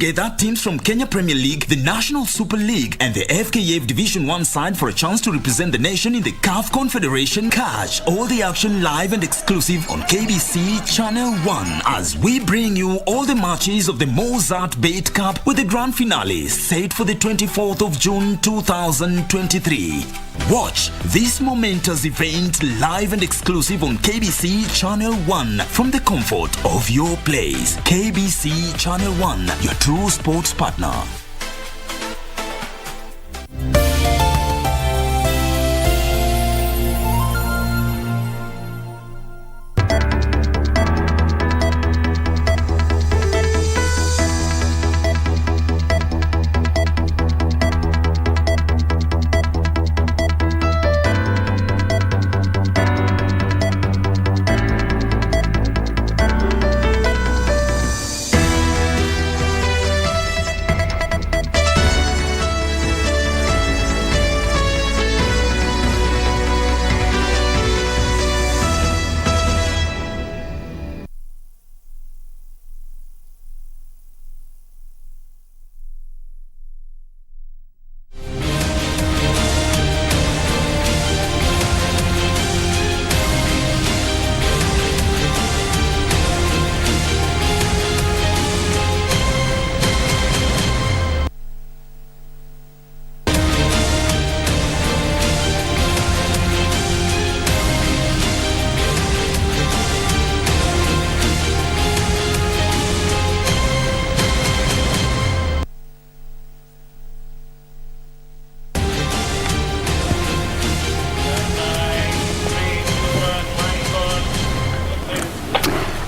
together teams from Kenya Premier League, the National Super League, and the FKF Division 1 side for a chance to represent the nation in the CAF Confederation. Catch all the action live and exclusive on KBC Channel 1 as we bring you all the matches of the Mozart Bait Cup with the grand finale set for the 24th of June 2023. Watch this momentous event live and exclusive on KBC Channel 1 from the comfort of your place. KBC Channel 1, your true sports partner.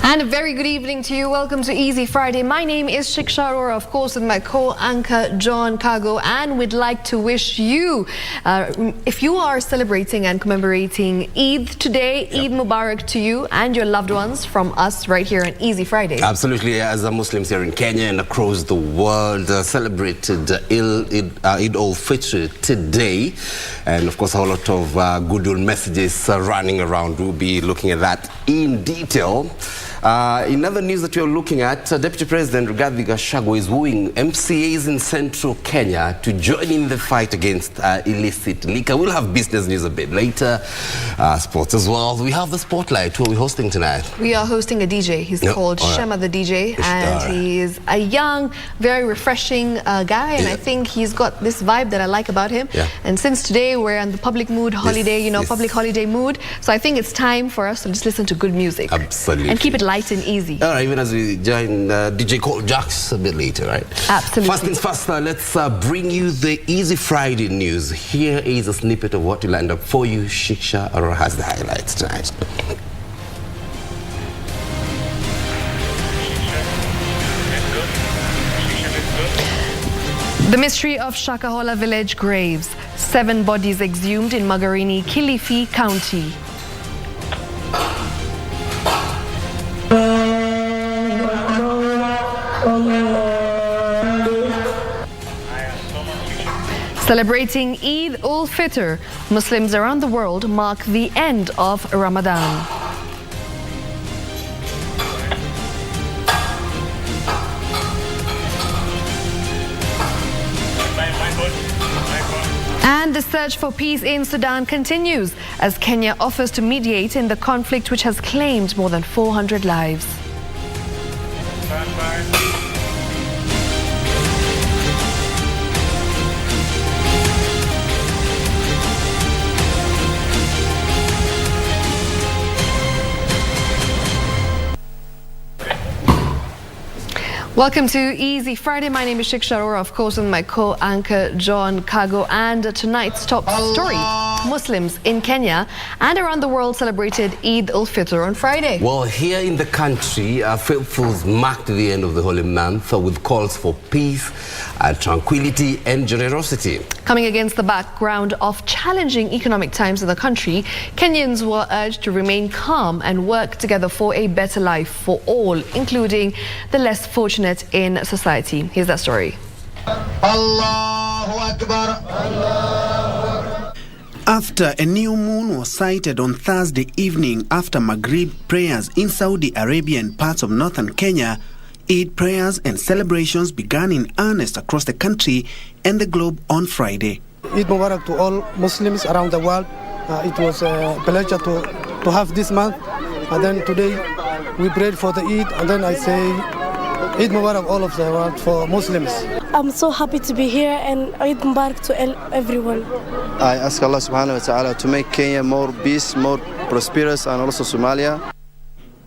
And a very good evening to you. Welcome to Easy Friday. My name is Shiksha, Arora, of course, with my co-anchor John Kago, and we'd like to wish you, if you are celebrating and commemorating Eid today, Eid Mubarak to you and your loved ones from us right here on Easy Friday. Absolutely, as the Muslims here in Kenya and across the world celebrated Eid al-Fitr today, and of course a whole lot of goodwill messages running around. We'll be looking at that in detail. In other news that you're looking at, Deputy President Rigathi Gachagua is wooing MCAs in central Kenya to join in the fight against illicit liquor. We'll have business news a bit later, sports as well. We have the spotlight. Who are we hosting tonight? We are hosting a DJ. He's called Shema the DJ, and he is a young, very refreshing guy, and I think he's got this vibe that I like about him. And since today we're in the public mood, holiday, you know, public holiday mood, so I think it's time for us to just listen to good music. Absolutely. And keep it light and easy. All right, even as we join DJ Cole Jax a bit later, right? Absolutely. First things first, let's bring you the Easy Friday news. Here is a snippet of what will end up for you. Shiksha Arora has the highlights tonight. The mystery of Shakahola village graves. 7 bodies exhumed in Magarini, Kilifi County. Celebrating Eid al-Fitr, Muslims around the world mark the end of Ramadan. And the search for peace in Sudan continues as Kenya offers to mediate in the conflict which has claimed more than 400 lives. Welcome to Easy Friday. My name is Shiksha Arora, of course, and my co-anchor John Kago. And tonight's top story: Muslims in Kenya and around the world celebrated Eid al-Fitr on Friday. Well, here in the country, faithfuls marked the end of the holy month with calls for peace, tranquility and generosity. Coming against the background of challenging economic times in the country, Kenyans were urged to remain calm and work together for a better life for all, including the less fortunate in society. Here's that story. Allahu Akbar. After a new moon was sighted on Thursday evening after Maghrib prayers in Saudi Arabia and parts of northern Kenya, Eid prayers and celebrations began in earnest across the country and the globe on Friday. Eid Mubarak to all Muslims around the world. It was a pleasure to have this month. And then today we prayed for the Eid, and then I say Eid Mubarak all of the world for Muslims. I'm so happy to be here, and Eid Mubarak to everyone. I ask Allah subhanahu wa ta'ala to make Kenya more peace, more prosperous, and also Somalia.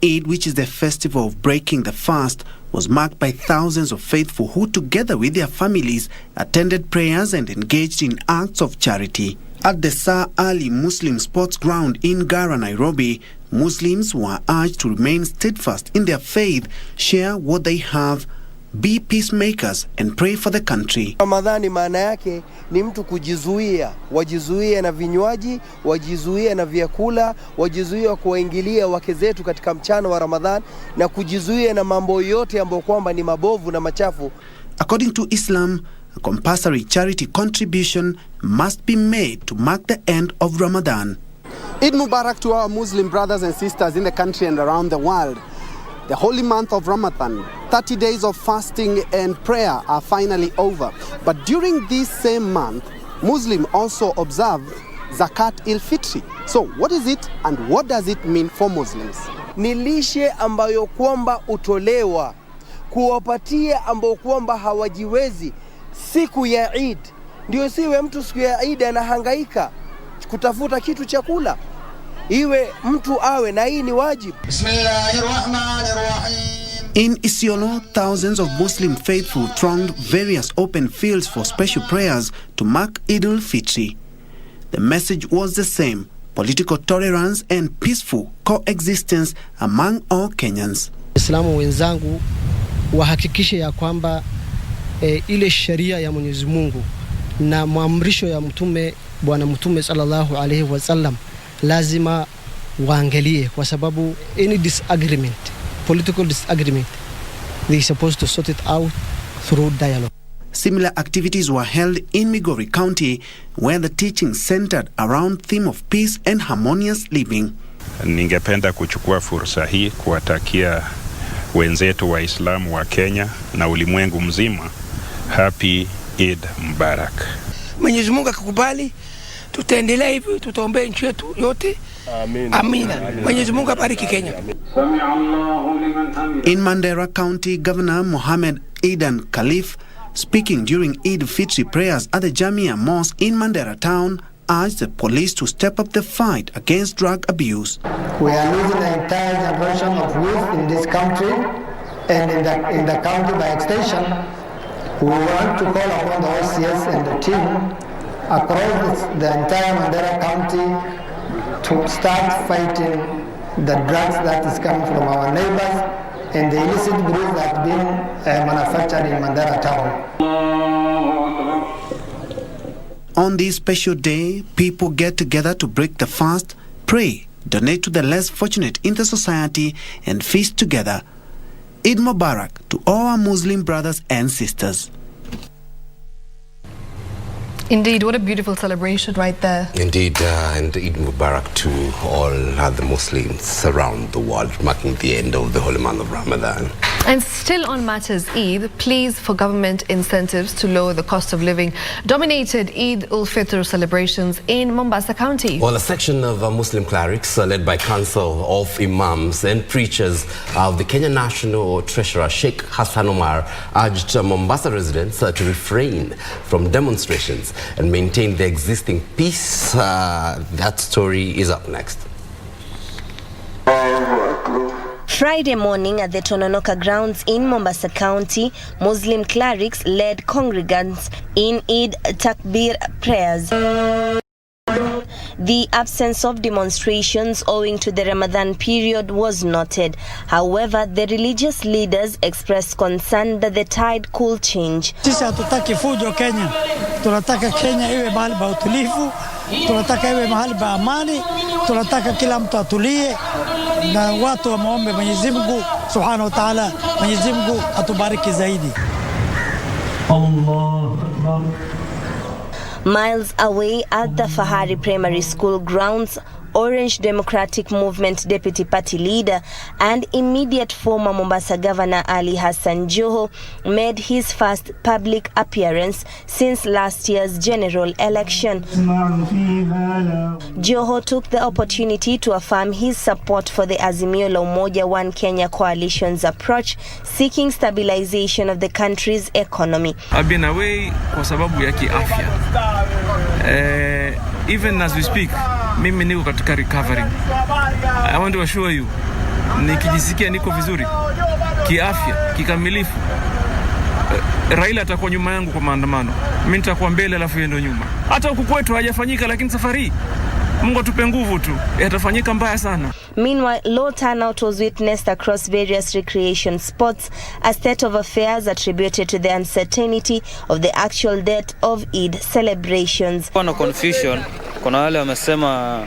Eid, which is the festival of breaking the fast, was marked by thousands of faithful who, together with their families, attended prayers and engaged in acts of charity. At the Sir Ali Muslim Sports Ground in Gara, Nairobi, Muslims were urged to remain steadfast in their faith, share what they have, be peacemakers and pray for the country. Ramadhani maana yake ni mtu kujizuia, wajizuie na vinywaji, wajizuie na vyakula, wajizuie kuwaingilia wake zetu katika mchana wa Ramadhan na kujizuia na mambo yote ambayo kwamba ni mabovu na machafu. According to Islam, a compulsory charity contribution must be made to mark the end of Ramadan. Eid Mubarak to our Muslim brothers and sisters in the country and around the world. The holy month of Ramadan, 30 days of fasting and prayer are finally over. But during this same month, Muslims also observe Zakat al-Fitr. So what is it and what does it mean for Muslims? Ni lishe ambayo kwamba utolewa kuwapatia ambao kwamba hawajiwezi siku ya Eid. Ndio siwe mtu siku ya Eid anahangaika kutafuta kitu chakula. Iwe mtu awe na hii ni wajibu. In Isiolo, thousands of Muslim faithful thronged various open fields for special prayers to mark Eid al-Fitr. The message was the same: political tolerance and peaceful coexistence among all Kenyans. Islamu wenzangu wahakikishe ya kwamba ile sheria ya Mwenyezi Mungu na maamrisho ya Bwana Mtume sallallahu alaihi wasallam lazima waangalie, kwa sababu any disagreement, political disagreement, they are supposed to sort it out through dialogue. Similar activities were held in Migori County, where the teaching centered around theme of peace and harmonious living. Ningependa kuchukua fursa hii kuwatakia wenzetu Waislamu wa Kenya na ulimwengu mzima Happy Eid Mubarak. Mwenyezi Mungu akikubali tutaendelea hivi, tutaombea nchi yetu yote. Amina. Mwenyezi Mungu abariki Kenya. In Mandera County, Governor Mohammed Aidan Khalif, speaking during Eid Fitr prayers at the Jamia Mosque in Mandera town, urged the police to step up the fight against drug abuse. We are losing the entire generation of youth in this country and in the county by extension. We want to call upon the OCS and the team across the entire Mandera County to start fighting the drugs that is coming from our neighbors and the illicit groups that have been manufactured in Mandera town. On this special day, people get together to break the fast, pray, donate to the less fortunate in the society, and feast together. Eid Mubarak to all our Muslim brothers and sisters. Indeed, what a beautiful celebration right there. Indeed, and Eid Mubarak to all other Muslims around the world, marking the end of the holy month of Ramadan. And still on matters Eid, pleas for government incentives to lower the cost of living dominated Eid al-Fitr celebrations in Mombasa County. Well, a section of Muslim clerics led by Council of Imams and Preachers of the Kenya National Treasurer Sheikh Hassan Omar urged Mombasa residents to refrain from demonstrations and maintain the existing peace. That story is up next. Friday morning at the Tononoka grounds in Mombasa County, Muslim clerics led congregants in Eid Takbir prayers. The absence of demonstrations owing to the Ramadan period was noted. However, the religious leaders expressed concern that the tide could change. Sisi hatutaki fujo Kenya. Tunataka Kenya iwe mahali pa utulivu, tunataka iwe mahali pa amani, tunataka kila mtu atulie na watu waombe Mwenyezi Mungu Subhanahu wa Ta'ala, Mwenyezi Mungu atubariki zaidi. Allah Akbar. Miles away at the Fahari Primary School grounds, Orange Democratic Movement Deputy Party Leader and immediate former Mombasa Governor Ali Hassan Joho made his first public appearance since last year's general election. Joho took the opportunity to affirm his support for the Azimio la Umoja One Kenya coalition's approach seeking stabilization of the country's economy. I've been away kwa sababu ya kiafya. Even as we speak, mimi niko katika recovering. I want to assure you, nikijisikia niko vizuri kiafya, kikamilifu. Raila atakuwa nyuma yangu kwa maandamano. Mimi nitakuwa mbele alafu yeye ndo nyuma. Hata huku kwetu hajafanyika, lakini safari Mungu atupe nguvu tu. Yatafanyika mbaya sana. Meanwhile, low turnout was witnessed across various recreation spots, a state of affairs attributed to the uncertainty of the actual date of Eid celebrations. Kuna confusion. Kuna wale wamesema,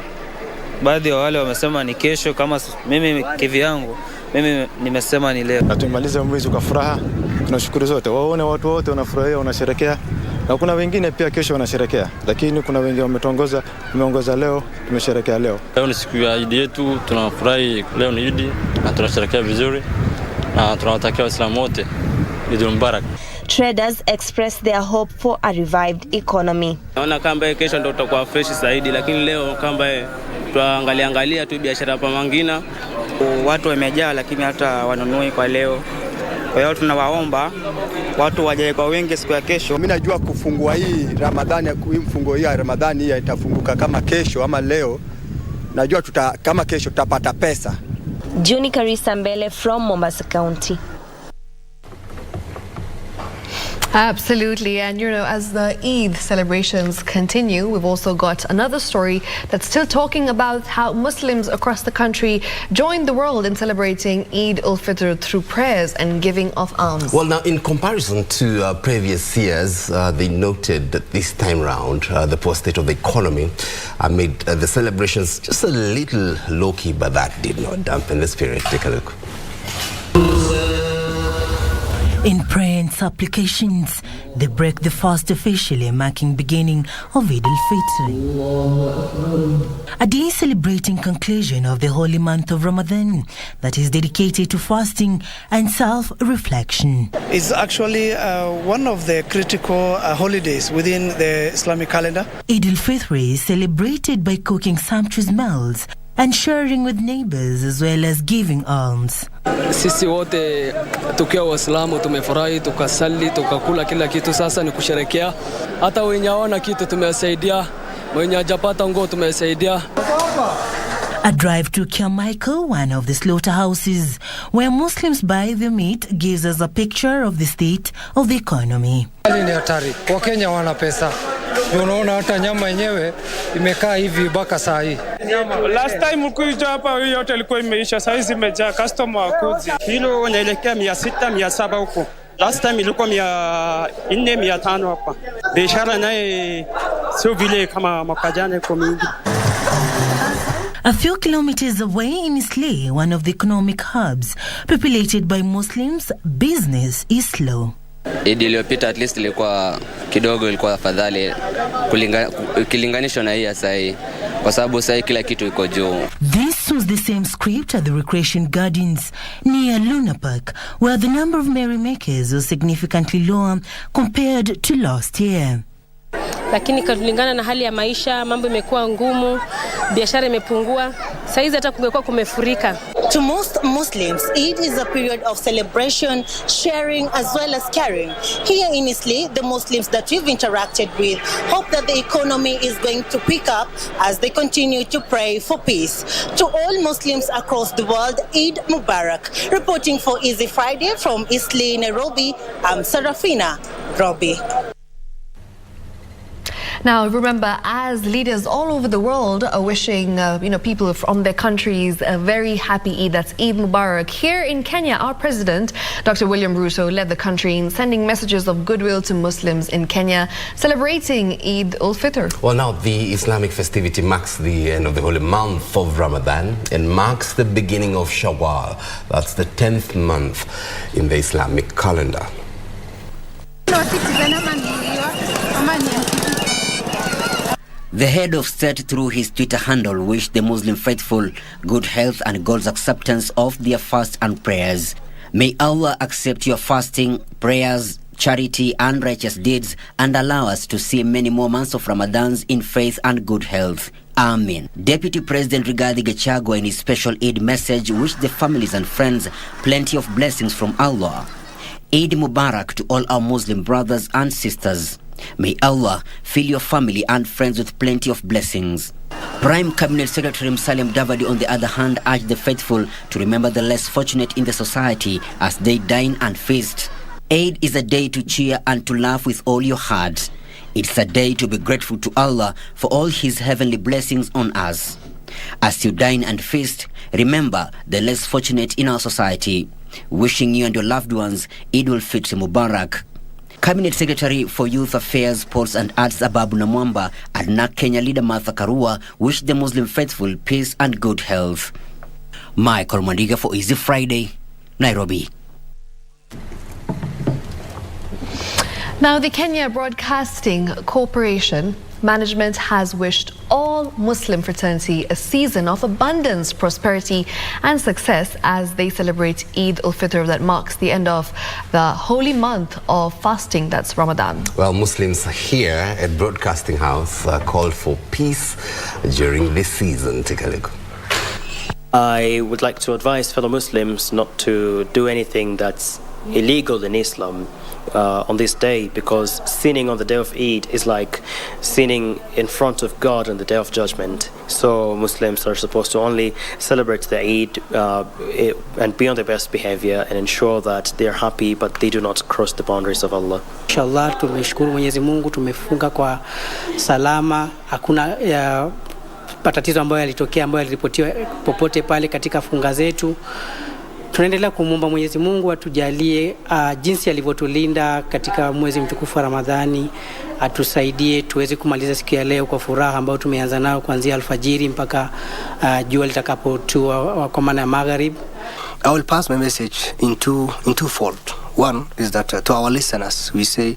baadhi ya wale wamesema ni kesho, kama mimi kivyangu mimi nimesema ni leo. Na tumalize mwezi kwa furaha. Tunashukuru zote. Waone watu wote wanafurahia, wanasherehekea. Na kuna wengine pia kesho wanasherehekea. Lakini kuna wengine wameongoza leo, tumesherehekea leo. Leo ni siku ya Eid yetu, tunafurahi leo ni Eid na tunasherehekea vizuri. Na tunawatakia Waislamu wote Eid Mubarak. Traders expressed their hope for a revived economy. Naona kamba kesho ndio tutakuwa fresh zaidi, lakini leo kamba tuangalia tu biashara hapa Mangina. Watu wamejaa lakini hata wanunui kwa leo. Kwa hiyo tunawaomba watu waje kwa wingi siku ya kesho. Mimi najua kufungua hii Ramadhani, mfungo hii ya Ramadhani hii itafunguka kama kesho ama leo. Najua kama kesho tutapata pesa. Juni Karisa Mbele from Mombasa County. Absolutely, and as the Eid celebrations continue, we've also got another story that's still talking about how Muslims across the country join the world in celebrating Eid al-Fitr through prayers and giving of alms. Well, now in comparison to previous years, they noted that this time round the poor state of the economy made the celebrations just a little low-key, but that did not dampen the spirit. Take a look. In prayer and supplications, they break the fast officially, marking beginning of Eid al-Fitr. A day celebrating conclusion of the holy month of Ramadan that is dedicated to fasting and self-reflection. It's actually one of the critical holidays within the Islamic calendar. Eid al-Fitr is celebrated by cooking sumptuous meals and sharing with neighbors as well as giving alms. Sisi wote tukiwa Waislamu tumefurahi, tukasali, tukakula kila kitu, sasa ni kusherehekea. Hata wenye hawana kitu tumewasaidia, wenye hajapata nguo tumewasaidia. A drive to Kiamaiko, one of the slaughterhouses where Muslims buy their meat, gives us a picture of the state of the economy. Hali ni hatari. Wakenya wana pesa. Unaona hata nyama yenyewe imekaa hivi mpaka saa hii. Last time ukija hapa hiyo yote ilikuwa imeisha, sasa hizi imejaa customer wakuzi. Kilo inaelekea 600 700 huko. Last time ilikuwa 400 500 hapa. Biashara naye sio vile kama mwaka jana kwa mingi. A few kilometers away in Islay, one of the economic hubs populated by Muslims, business is slow. Eid iliyopita at least ilikuwa kidogo, ilikuwa afadhali ukilinganishwa na hii ya sasa, kwa sababu sasa kila kitu iko juu. This was the same script at the recreation gardens near Luna Park, where the number of merrymakers was significantly lower compared to last year. Lakini kulingana na hali ya maisha, mambo imekuwa ngumu, biashara imepungua. Saizi hata kungekuwa kumefurika. To most Muslims, Eid is a period of celebration, sharing as well as caring. Here in Islay, the Muslims that we've interacted with hope that the economy is going to pick up as they continue to pray for peace. To all Muslims across the world, Eid Mubarak. Reporting for Easy Friday from Islay, Nairobi, I'm Sarafina Robi. Now, remember, as leaders all over the world are wishing, people from their countries a very happy Eid, that's Eid Mubarak. Here in Kenya, our president, Dr. William Ruto, led the country in sending messages of goodwill to Muslims in Kenya, celebrating Eid al-Fitr. Well, now the Islamic festivity marks the end of the holy month of Ramadan and marks the beginning of Shawwal. That's the 10th month in the Islamic calendar. The head of state through his Twitter handle wished the Muslim faithful good health and God's acceptance of their fast and prayers. May Allah accept your fasting, prayers, charity and righteous deeds and allow us to see many more months of Ramadans in faith and good health. Amen. Deputy President Rigathi Gachagua in his special Eid message wished the families and friends plenty of blessings from Allah. Eid Mubarak to all our Muslim brothers and sisters. May Allah fill your family and friends with plenty of blessings. Prime Cabinet Secretary Musalia Mudavadi, on the other hand, urged the faithful to remember the less fortunate in the society as they dine and feast. Eid is a day to cheer and to laugh with all your heart. It's a day to be grateful to Allah for all His heavenly blessings on us. As you dine and feast, remember the less fortunate in our society. Wishing you and your loved ones Eid al-Fitr Mubarak. Cabinet Secretary for Youth Affairs, Sports and Arts Ababu Namwamba and NAC Kenya leader Martha Karua wished the Muslim faithful peace and good health. Michael Mandiga for Easy Friday, Nairobi. Now, the Kenya Broadcasting Corporation management has wished all Muslim fraternity a season of abundance, prosperity and success as they celebrate Eid al-Fitr that marks the end of the holy month of fasting, that's Ramadan. Well, Muslims here at Broadcasting House called for peace during this season. Take a look. I would like to advise fellow Muslims not to do anything that's illegal in Islam on this day, because sinning on the day of Eid is like sinning in front of God on the day of judgment. So Muslims are supposed to only celebrate the Eid and be on their best behavior and ensure that they are happy but they do not cross the boundaries of Allah. Inshallah, tumeshukuru Mwenyezi Mungu, tumefunga kwa salama, hakuna matatizo ambayo yalitokea ambayo yaliripotiwa popote pale katika funga zetu. Tunaendelea kumwomba Mwenyezi Mungu atujalie jinsi alivyotulinda katika mwezi mtukufu wa Ramadhani, atusaidie tuweze kumaliza siku ya leo kwa furaha ambayo tumeanza nayo kuanzia alfajiri mpaka jua litakapotua kwa maana ya magharib. I will pass my message in twofold. One is that to our listeners, we say,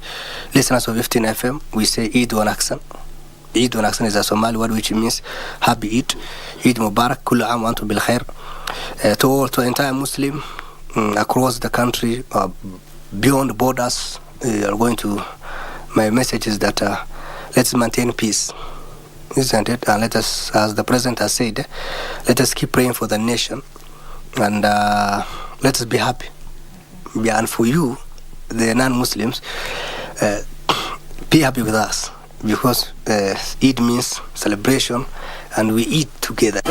listeners of 15 FM, we say Eid wa Naksan. Eid wa Naksan is a Somali word which means happy Eid. Eid Mubarak, kullu aam wa antum bil khair. To the entire Muslim across the country, beyond borders, are going to. My message is that let's maintain peace, isn't it? And let us, as the President has said, let us keep praying for the nation, and let us be happy. Yeah, and for you, the non-Muslims, be happy with us, because Eid means celebration, and we eat together.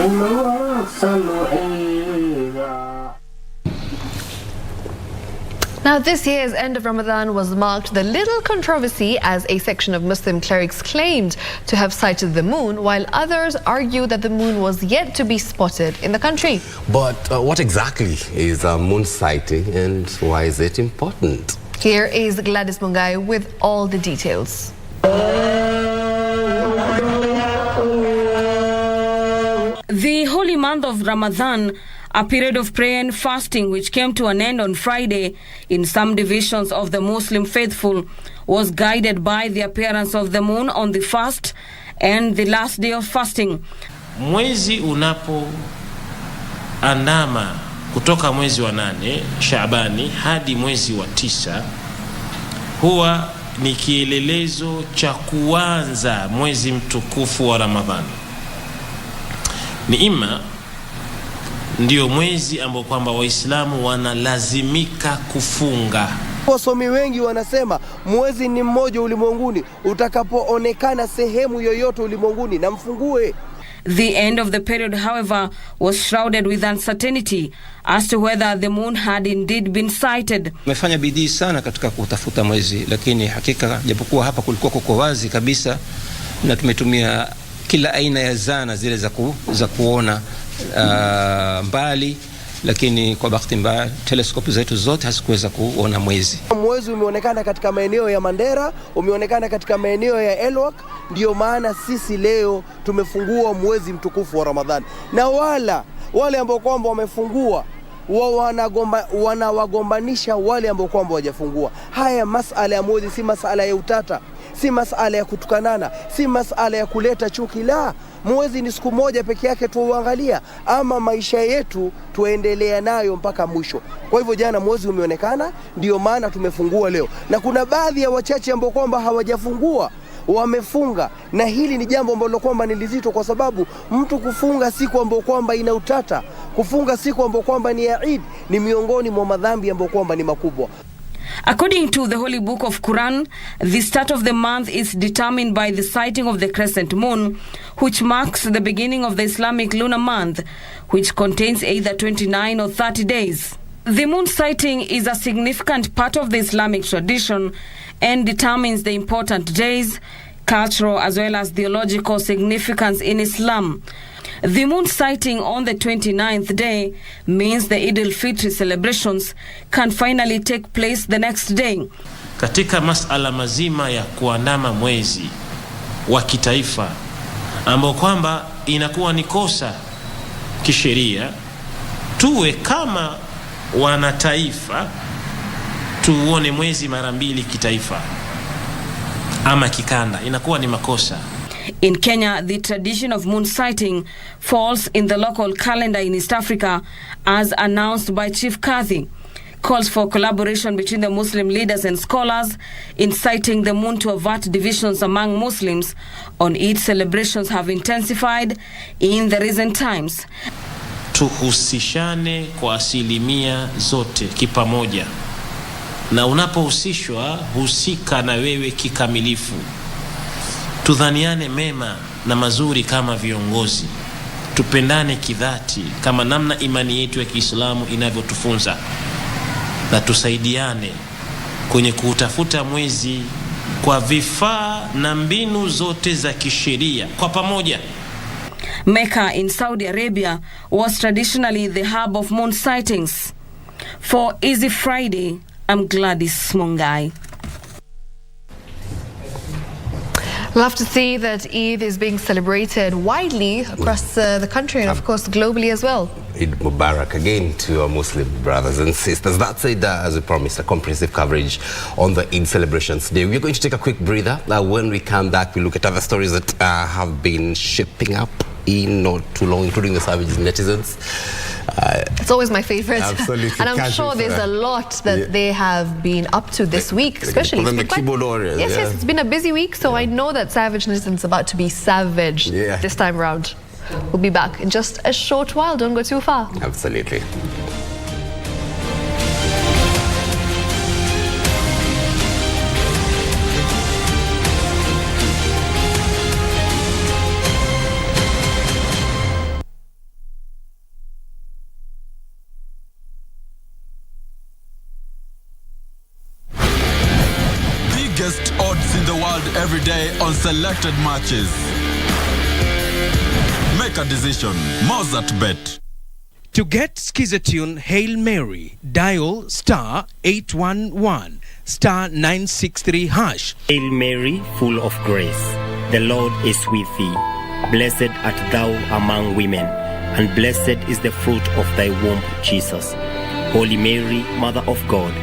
Now, this year's end of Ramadan was marked with a little controversy as a section of Muslim clerics claimed to have sighted the moon, while others argued that the moon was yet to be spotted in the country. But what exactly is moon sighting and why is it important? Here is Gladys Mungai with all the details. The holy month of Ramadan, a period of prayer and fasting which came to an end on Friday in some divisions of the Muslim faithful, was guided by the appearance of the moon on the first and the last day of fasting. Mwezi unapo andama kutoka mwezi wa 8 Shaabani hadi mwezi wa 9 huwa ni kielelezo cha kuanza mwezi mtukufu wa Ramadhani. Ni ima ndio mwezi ambao kwamba Waislamu wanalazimika kufunga. Wasomi wengi wanasema mwezi ni mmoja ulimwenguni, utakapoonekana sehemu yoyote ulimwenguni na mfungue. The end of the period, however, was shrouded with uncertainty as to whether the moon had indeed been sighted. Tumefanya bidii sana katika kutafuta mwezi, lakini hakika japokuwa hapa kulikuwa kuko wazi kabisa, na tumetumia kila aina ya zana zile za kuona mbali, lakini kwa bahati mbaya teleskopu zetu zote hazikuweza kuona mwezi. Mwezi umeonekana katika maeneo ya Mandera, umeonekana katika maeneo ya Elwak, ndio maana sisi leo tumefungua mwezi mtukufu wa Ramadhani. Na wale ambao kwamba wamefungua wanawagombanisha wale ambao kwamba hawajafungua. Haya masala ya mwezi si masala ya utata. si masala ya kutukanana, si masala ya kuleta chuki. La, mwezi ni siku moja peke yake tuuangalia, ama maisha yetu tuendelea nayo mpaka mwisho. Kwa hivyo jana mwezi umeonekana, ndio maana tumefungua leo, na kuna baadhi ya wachache ambao kwamba hawajafungua wamefunga, na hili ni jambo ambalo kwamba ni lizito, kwa sababu mtu kufunga siku ambayo kwamba ina utata, kufunga siku ambayo kwamba ni ya Eid, ni miongoni mwa madhambi ambayo kwamba ni makubwa. According to the Holy Book of Quran, the start of the month is determined by the sighting of the crescent moon, which marks the beginning of the Islamic lunar month, which contains either 29 or 30 days. The moon sighting is a significant part of the Islamic tradition and determines the important days, cultural as well as theological significance in Islam. The moon sighting on the 29th day means the al-Fitr celebrations can finally take place the next day. Katika masala mazima ya kuandama mwezi wa kitaifa, ambao kwamba inakuwa ni kosa kisheria, tuwe kama wanataifa tuone mwezi mara mbili kitaifa ama kikanda, inakuwa ni makosa. In Kenya, the tradition of moon sighting falls in the local calendar in East Africa, as announced by Chief Kadhi. Calls for collaboration between the Muslim leaders and scholars in sighting the moon to avert divisions among Muslims on Eid celebrations have intensified in the recent times. Tuhusishane kwa asilimia zote kipamoja, na unapohusishwa husika na wewe kikamilifu. Tudhaniane mema na mazuri kama viongozi, tupendane kidhati kama namna imani yetu ya Kiislamu inavyotufunza, na tusaidiane kwenye kutafuta mwezi kwa vifaa na mbinu zote za kisheria kwa pamoja. Mecca in Saudi Arabia was traditionally the hub of moon sightings. For Easy Friday, I'm Gladys Mungai. Love to see that Eid is being celebrated widely across the country and of course globally as well. Eid Mubarak again to our Muslim brothers and sisters. That said, as we promised, a comprehensive coverage on the Eid celebrations today. We're going to take a quick breather. When we come back, we look at other stories that have been shaping up in not too long, including the savage netizens. It's always my favorite. Absolutely. And I'm sure there's a lot that they have been up to this week, especially. Yes, it's been a busy week, so I know that savage netizens about to be savage this time around. We'll be back in just a short while. Don't go too far. Absolutely. Biggest odds in the world every day on selected matches. Make a decision. Mozart Bet. To get Skizatune Hail Mary, dial star 811 star 963 hash. Hail Mary, full of grace, the Lord is with thee. Blessed art thou among women, and blessed is the fruit of thy womb, Jesus. Holy Mary, Mother of God,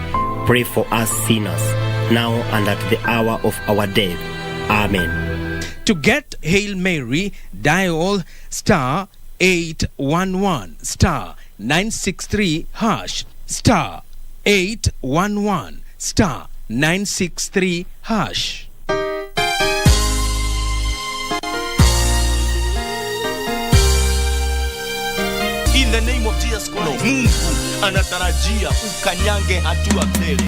pray for us sinners, now and at the hour of our death. Amen. To get Hail Mary, dial star 811 star 963 hash, star 811 star 963 hash. In the name of Jesus Christ, Mungu anatarajia ukanyange hatua mbele.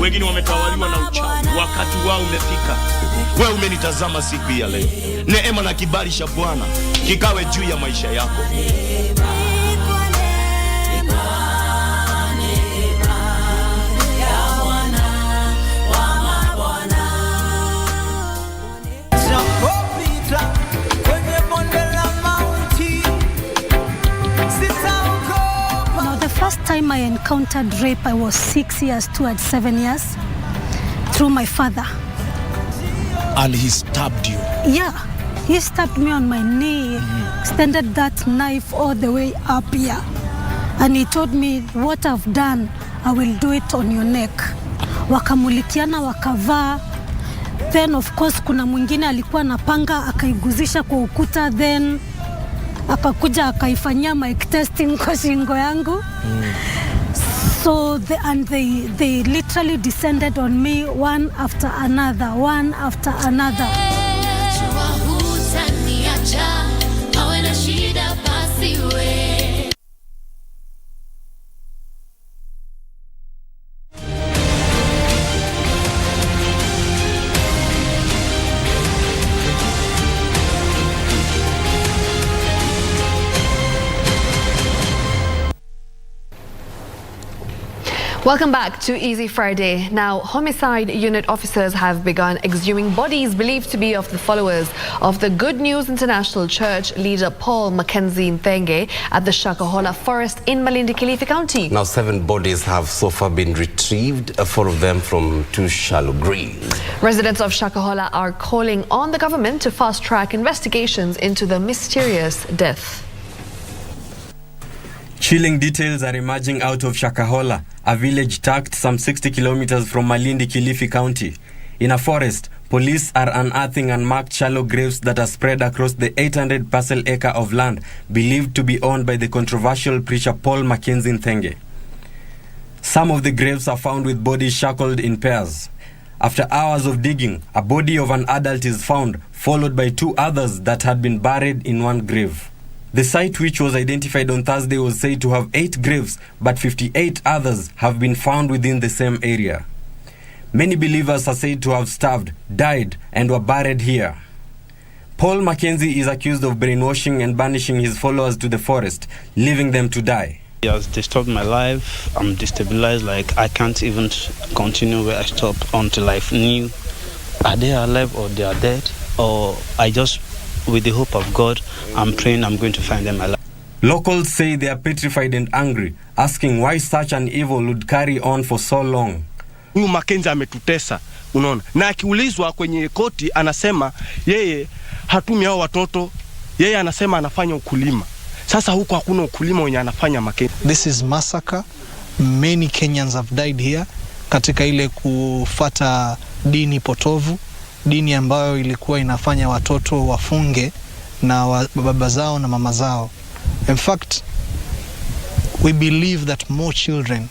Wengine wametawaliwa na uchawi, wakati wao umefika. Wewe umenitazama siku hii ya leo. Neema na kibali cha Bwana kikawe juu ya maisha yako. The first time I encountered rape, I was 6 years towards 7 years through my father. And he stabbed you? Yeah. He stabbed me on my knee, extended that knife all the way up here. And he told me, what I've done, I will do it on your neck. Wakamulikiana wakavaa. Then of course kuna mwingine alikuwa na panga akaiguzisha kwa ukuta, then akakuja akaifanyia mic testing kwa shingo yangu. So they literally descended on me one after another. Welcome back to Easy Friday. Now, homicide unit officers have begun exhuming bodies believed to be of the followers of the Good News International Church leader Paul Mackenzie Nthenge at the Shakahola forest in Malindi, Kilifi County. Now, 7 bodies have so far been retrieved, 4 of them from 2 shallow graves. Residents of Shakahola are calling on the government to fast-track investigations into the mysterious death. Chilling details are emerging out of Shakahola, a village tucked some 60 kilometers from Malindi, Kilifi County. In a forest, police are unearthing unmarked shallow graves that are spread across the 800 parcel acre of land believed to be owned by the controversial preacher Paul Mackenzie Nthenge. Some of the graves are found with bodies shackled in pairs. After hours of digging, a body of an adult is found, followed by 2 others that had been buried in one grave. The site, which was identified on Thursday, was said to have 8 graves, but 58 others have been found within the same area. Many believers are said to have starved, died, and were buried here. Paul Mackenzie is accused of brainwashing and banishing his followers to the forest, leaving them to die. He has disturbed my life. I'm destabilized, like I can't even continue where I stopped until I knew are they alive or they are dead, or I just, with the hope of God, I'm praying I'm going to find them alive. Locals say they are petrified and angry, asking why such an evil would carry on for so long. Huyu Mackenzie ametutesa, unaona. Na akiulizwa kwenye koti anasema yeye hatumi hao watoto, yeye anasema anafanya ukulima. Sasa huko hakuna ukulima wenye anafanya Mackenzie. This is massacre. Many Kenyans have died here katika ile kufata dini potovu, dini ambayo ilikuwa inafanya watoto wafunge na baba zao na mama zao. In fact, we believe that more children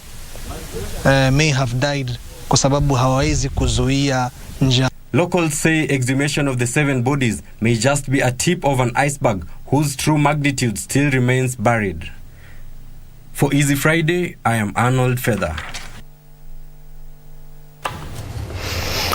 may have died kwa sababu hawawezi kuzuia njaa. Locals say exhumation of the 7 bodies may just be a tip of an iceberg whose true magnitude still remains buried. For Easy Friday, I am Arnold Feather.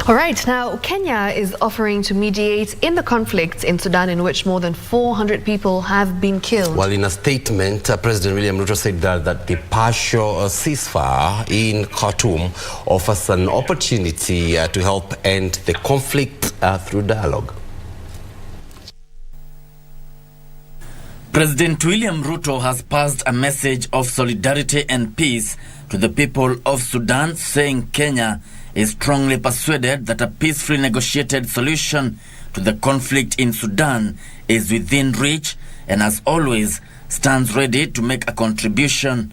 All right, now Kenya is offering to mediate in the conflicts in Sudan in which more than 400 people have been killed. Well, in a statement, President William Ruto said that the partial ceasefire in Khartoum offers an opportunity to help end the conflict through dialogue. President William Ruto has passed a message of solidarity and peace to the people of Sudan, saying Kenya is strongly persuaded that a peacefully negotiated solution to the conflict in Sudan is within reach and, as always, stands ready to make a contribution.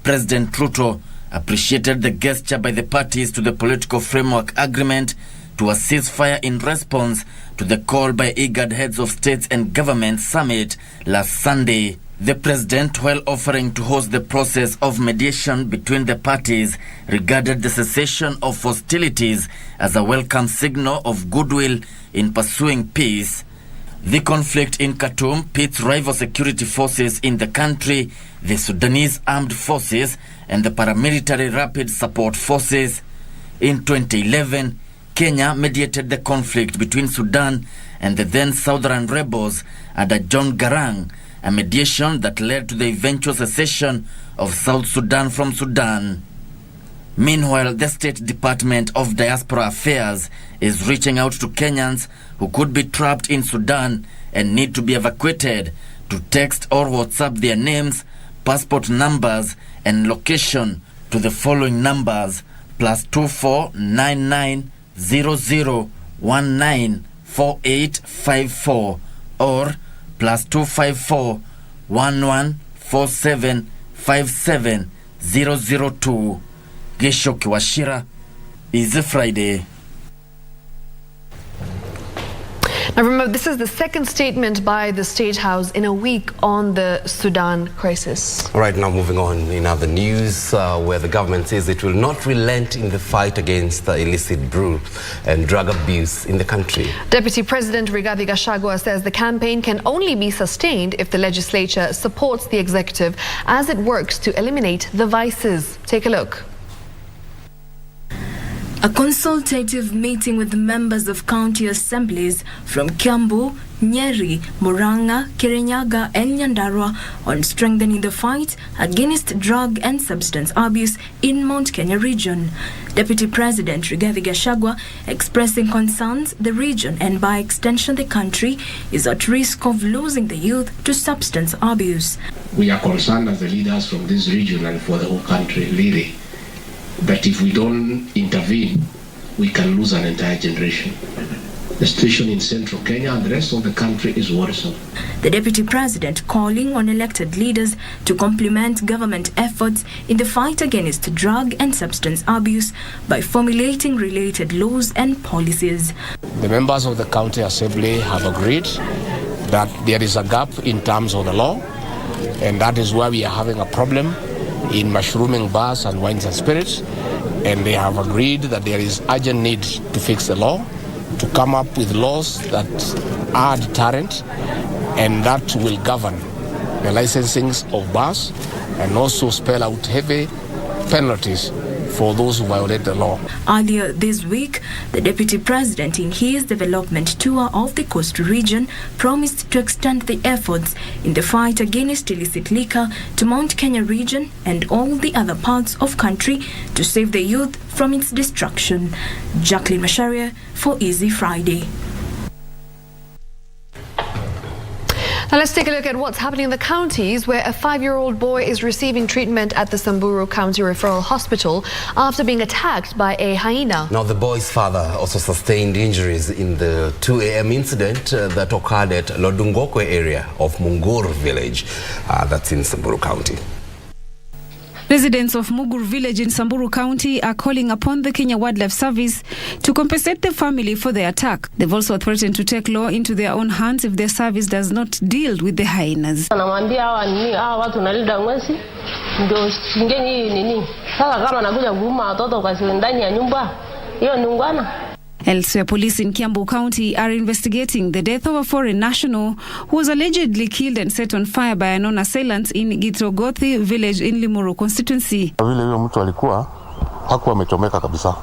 President Ruto appreciated the gesture by the parties to the political framework agreement to a ceasefire in response to the call by IGAD heads of states and government summit last Sunday. The president, while offering to host the process of mediation between the parties, regarded the cessation of hostilities as a welcome signal of goodwill in pursuing peace. The conflict in Khartoum pits rival security forces in the country, the Sudanese Armed Forces and the paramilitary Rapid Support Forces. In 2011, Kenya mediated the conflict between Sudan and the then Southern rebels under John Garang, a mediation that led to the eventual secession of South Sudan from Sudan. Meanwhile, the State Department of Diaspora Affairs is reaching out to Kenyans who could be trapped in Sudan and need to be evacuated to text or WhatsApp their names, passport numbers, and location to the following numbers: +24 99 00 19 4854 or +254 1147 57002. Geshoki Washira, Easy Friday. Now remember, this is the second statement by the State House in a week on the Sudan crisis. Right now, moving on in other news, where the government says it will not relent in the fight against the illicit brew and drug abuse in the country. Deputy President Rigathi Gachagua says the campaign can only be sustained if the legislature supports the executive as it works to eliminate the vices. Take a look. A consultative meeting with members of county assemblies from Kiambu, Nyeri, Murang'a, Kirinyaga and Nyandarua on strengthening the fight against drug and substance abuse in Mount Kenya region. Deputy President Rigathi Gachagua expressing concerns the region and by extension the country is at risk of losing the youth to substance abuse. We are concerned as the leaders from this region and for the whole country really that if we don't intervene, we can lose an entire generation. The situation in central Kenya and the rest of the country is worrisome. The Deputy President calling on elected leaders to complement government efforts in the fight against drug and substance abuse by formulating related laws and policies. The members of the county assembly have agreed that there is a gap in terms of the law, and that is why we are having a problem in mushrooming bars and wines and spirits, and they have agreed that there is urgent need to fix the law, to come up with laws that are deterrent and that will govern the licensing of bars and also spell out heavy penalties for those who violate the law. Earlier this week, the Deputy President in his development tour of the coast region promised to extend the efforts in the fight against illicit liquor to Mount Kenya region and all the other parts of country to save the youth from its destruction. Jacqueline Masharia for Easy Friday. Now let's take a look at what's happening in the counties where a 5-year-old boy is receiving treatment at the Samburu County Referral Hospital after being attacked by a hyena. Now, the boy's father also sustained injuries in the 2 a.m. incident that occurred at Lodungokwe area of Mungur village. That's in Samburu County. Residents of Mugur village in Samburu County are calling upon the Kenya Wildlife Service to compensate the family for the attack. They've also threatened to take law into their own hands if their service does not deal with the hyenas. Elsewhere, police in Kiambu County are investigating the death of a foreign national who was allegedly killed and set on fire by unknown assailants in Gitrogothi village in Limuru constituency. Vile huyo mtu alikuwa hakuwa amechomeka kabisa.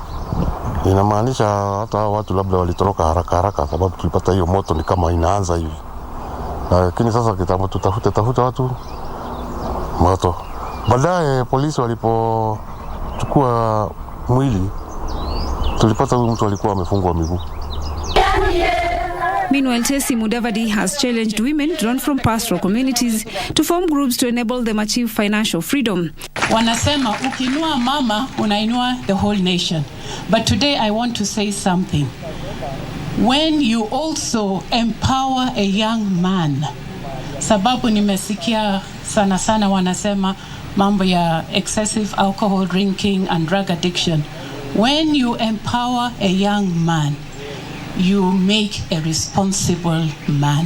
Inamaanisha hata watu labda walitoroka haraka sababu tulipata hiyo moto ni kama inaanza hivi. Lakini sasa kitambo tafuta watu moto. Baadaye polisi walipochukua mwili tulipata huyu mtu alikuwa amefungwa miguu. Meanwhile, Tessie Mudavadi has challenged women drawn from pastoral communities to form groups to enable them achieve financial freedom. Wanasema ukiinua mama unainua the whole nation. But today I want to say something. When you also empower a young man, sababu nimesikia sana wanasema mambo ya excessive alcohol drinking and drug addiction. When you empower a young man, you make a responsible man.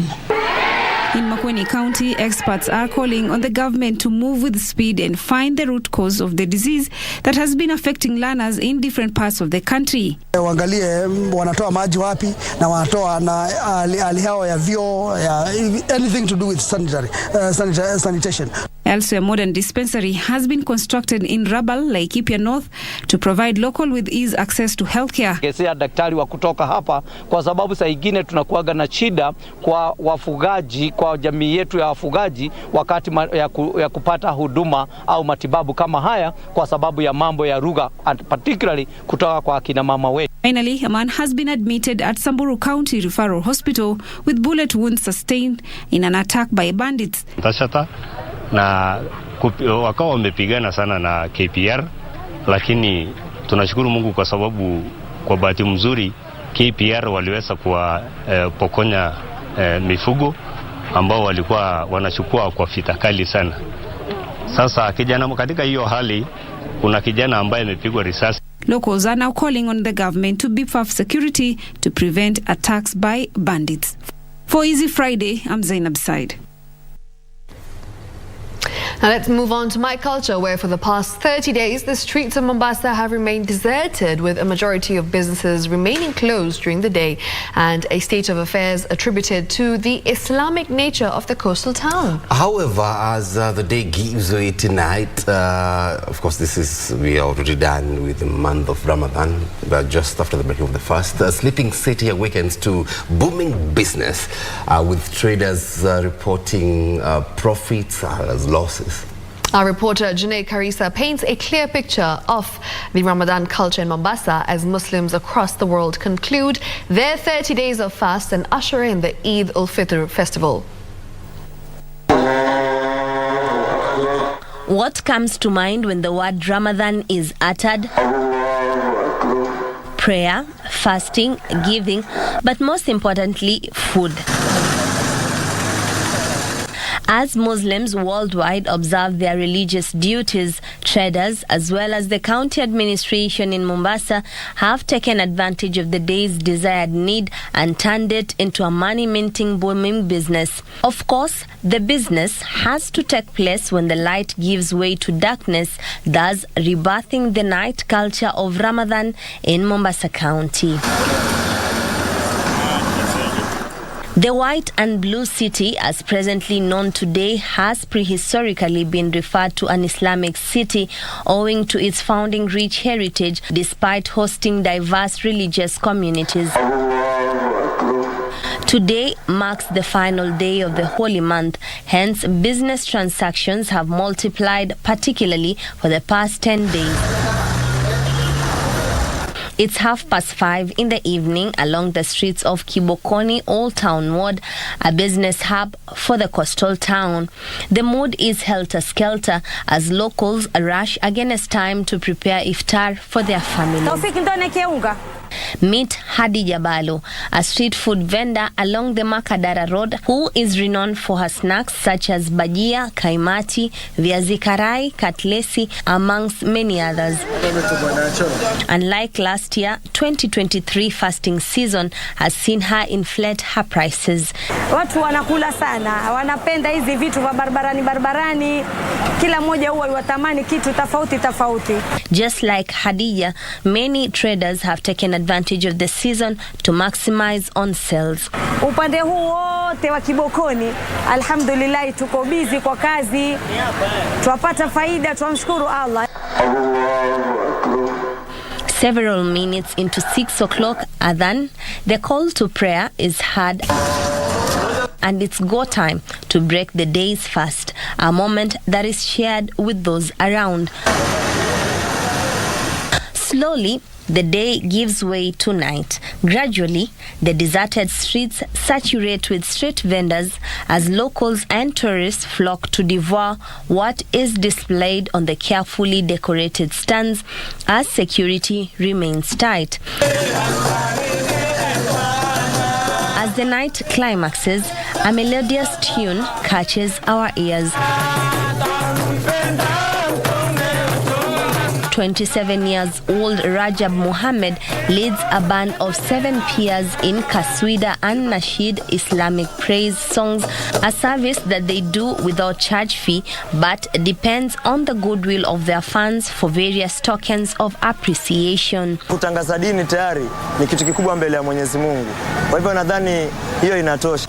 In Makueni County, experts are calling on the government to move with speed and find the root cause of the disease that has been affecting learners in different parts of the country. Waangalie wanatoa maji wapi na wanatoa na hali yao ya vyoo, anything to do with sanitation. Also, a modern dispensary has been constructed in Rabal, Laikipia North, to provide local with ease access to healthcare. Kesea daktari wa kutoka hapa kwa sababu saa nyingine tunakuaga na shida kwa wafugaji, kwa jamii yetu ya wafugaji wakati ya kupata huduma au matibabu kama haya kwa sababu ya mambo ya lugha, particularly kutoka kwa akina mama wetu. Finally, a man has been admitted at Samburu County Referral Hospital with bullet wounds sustained in an attack by bandits. Na wakawa wamepigana sana na KPR, lakini tunashukuru Mungu kwa sababu kwa bahati mzuri KPR waliweza kuwapokonya mifugo ambao walikuwa wanachukua kwa vita kali sana. Sasa kijana katika hiyo hali kuna kijana ambaye amepigwa risasi. Locals are now calling on the government to beef up security to prevent attacks by bandits. For Easy Friday, I'm Zainab Said. Now let's move on to my culture, where for the past 30 days, the streets of Mombasa have remained deserted, with a majority of businesses remaining closed during the day, and a state of affairs attributed to the Islamic nature of the coastal town. However, as the day gives way tonight, of course, we are already done with the month of Ramadan, but just after the breaking of the fast, the sleeping city awakens to booming business, with traders reporting profits as losses. Our reporter Janae Karisa paints a clear picture of the Ramadan culture in Mombasa as Muslims across the world conclude their 30 days of fast and usher in the al-Fitr festival. What comes to mind when the word Ramadan is uttered? Prayer, fasting, giving, but most importantly, food. As Muslims worldwide observe their religious duties, traders as well as the county administration in Mombasa have taken advantage of the day's desired need and turned it into a money-minting booming business. Of course, the business has to take place when the light gives way to darkness, thus rebirthing the night culture of Ramadan in Mombasa County. The white and blue city, as presently known today, has prehistorically been referred to an Islamic city owing to its founding rich heritage despite hosting diverse religious communities. Today marks the final day of the holy month, hence business transactions have multiplied, particularly for the past 10 days. It's 5:30 in the evening along the streets of Kibokoni Old Town Ward, a business hub for the coastal town. The mood is helter-skelter as locals rush against time to prepare iftar for their families. Meet Hadi Jabalo, a street food vendor along the Makadara Road, who is renowned for her snacks such as bajia, kaimati, viazi karai, katlesi, amongst many others. Unlike last year, 2023 fasting season has seen her inflate her prices. Watu wanakula sana, wanapenda hizi vitu vya barabarani, kila mmoja huwa watamani kitu tofauti. Just like Hadija, many traders have taken advantage of the season to maximize on sales. Upande huu wote wa Kibokoni, alhamdulillah tuko busy kwa kazi, tuwapata faida, tuamshukuru Allah. Several minutes into 6 o'clock adhan, the call to prayer is heard, and it's go time to break the day's fast, a moment that is shared with those around. Slowly, the day gives way to night. Gradually, the deserted streets saturate with street vendors as locals and tourists flock to devour what is displayed on the carefully decorated stands as security remains tight. As the night climaxes, a melodious tune catches our ears. 27 years old Rajab Muhammad leads a band of 7 peers in Kaswida and Nasheed Islamic praise songs, a service that they do without charge fee but depends on the goodwill of their fans for various tokens of appreciation. Kutangaza dini tayari ni kitu kikubwa mbele ya Mwenyezi Mungu. Kwa hivyo nadhani hiyo inatosha.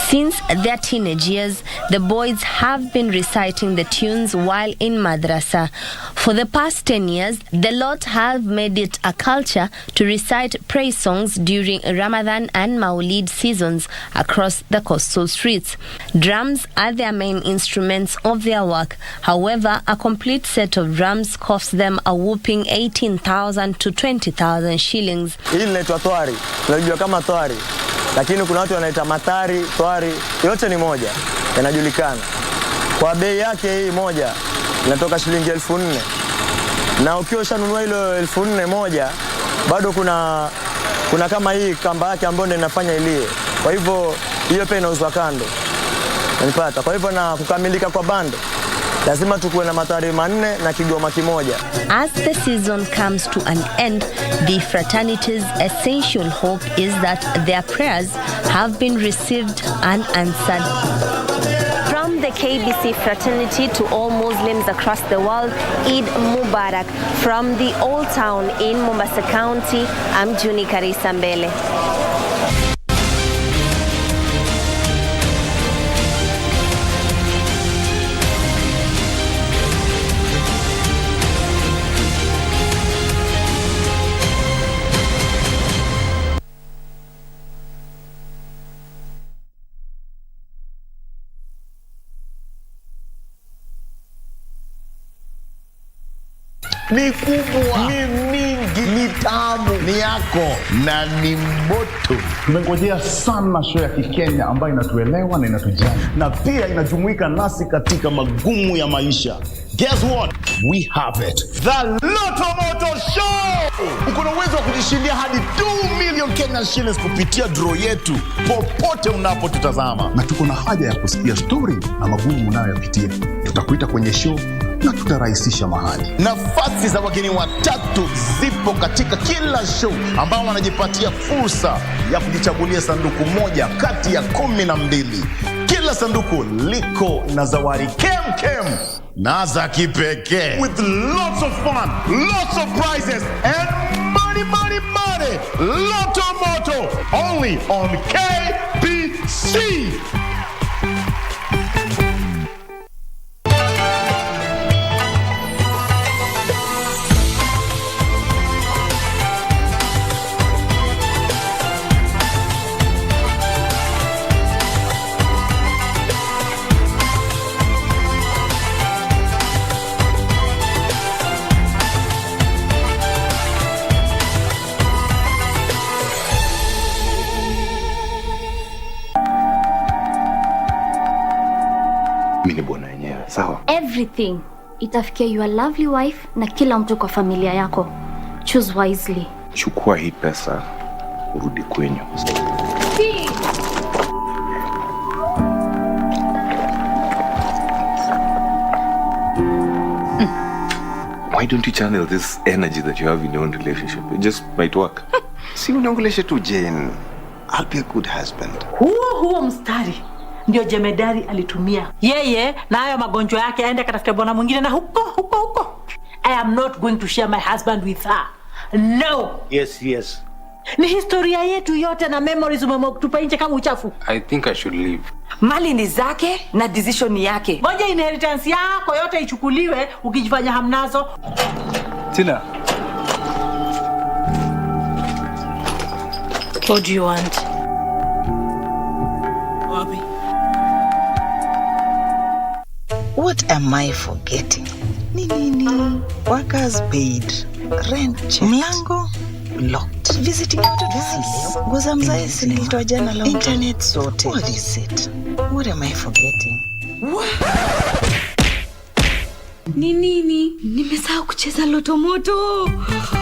Since their teenage years, the boys have been reciting the tunes while in madrasa. For the past 10 years, the lot have made it a culture to recite praise songs during Ramadan and Maulid seasons across the coastal streets. Drums are their main instruments of their work. However, a complete set of drums costs them a whooping 18,000 to 20,000 shillings. Hii inaitwa twari, tunajua kama twari, lakini kuna watu wanaita matari, twari, yote ni moja, yanajulikana. Kwa bei yake hii moja inatoka shilingi 4,000. Na ukiwa ushanunua hilo 4,000 moja, bado kuna kuna kama hii kamba yake ambayo ndio inafanya ilie. Kwa hivyo hiyo pia inauzwa kando. Unapata. Kwa hivyo na kukamilika kwa bando lazima tukuwe na matari manne na kigoma kimoja. As the season comes to an end, the fraternity's essential hope is that their prayers have been received and answered. From the KBC fraternity to all Muslims across the world, Eid Mubarak. From the old town in Mombasa County, I'm Juni Karisa Mbele. Ni kubwa, ni mingi, ni tamu, ni yako na ni moto. Tumengojea sana show ya Kikenya ambayo inatuelewa na inatujali na pia inajumuika nasi katika magumu ya maisha. Guess what? We have it. The Lotto Moto Show! Uko na uwezo wa kujishindia hadi 2 million Kenyan shillings kupitia draw yetu popote unapotutazama. Na tuko na haja ya kusikia story na magumu unayoyapitia. Tutakuita kwenye show na tutarahisisha mahali. Nafasi za wageni watatu zipo katika kila show ambao wanajipatia fursa ya kujichagulia sanduku moja kati ya 12. Kila sanduku liko na zawadi kem na za kipekee. With lots of fun, lots of prizes and money. Lotto Moto, only on KBC. Sawa. Everything itafikia your lovely wife na kila mtu kwa familia yako. Choose wisely. Chukua hii pesa urudi kwenyu. Why don't you channel this energy that you have in your own relationship? It just might work. Si uniongeleshe tu Jane. I'll be a good husband. Huo mstari ndio jemedari alitumia yeye na hayo magonjwa yake aende katafute bwana mwingine na huko. I am not going to share my husband with her. No. Yes. Ni historia yetu yote na memories umemtupa nje kama uchafu. I think I should leave. Mali ni zake na decision ni yake. Ngoja inheritance yako yote ichukuliwe ukijifanya hamnazo. Tina. What do you want? What am I forgetting? Nini. Workers paid. Rent checked. Mlango locked. Visiting notice. Ngoza mzazi nilitoa jana la internet sote. What is it? What am I forgetting? Nini? Nimesahau kucheza Lotto Moto.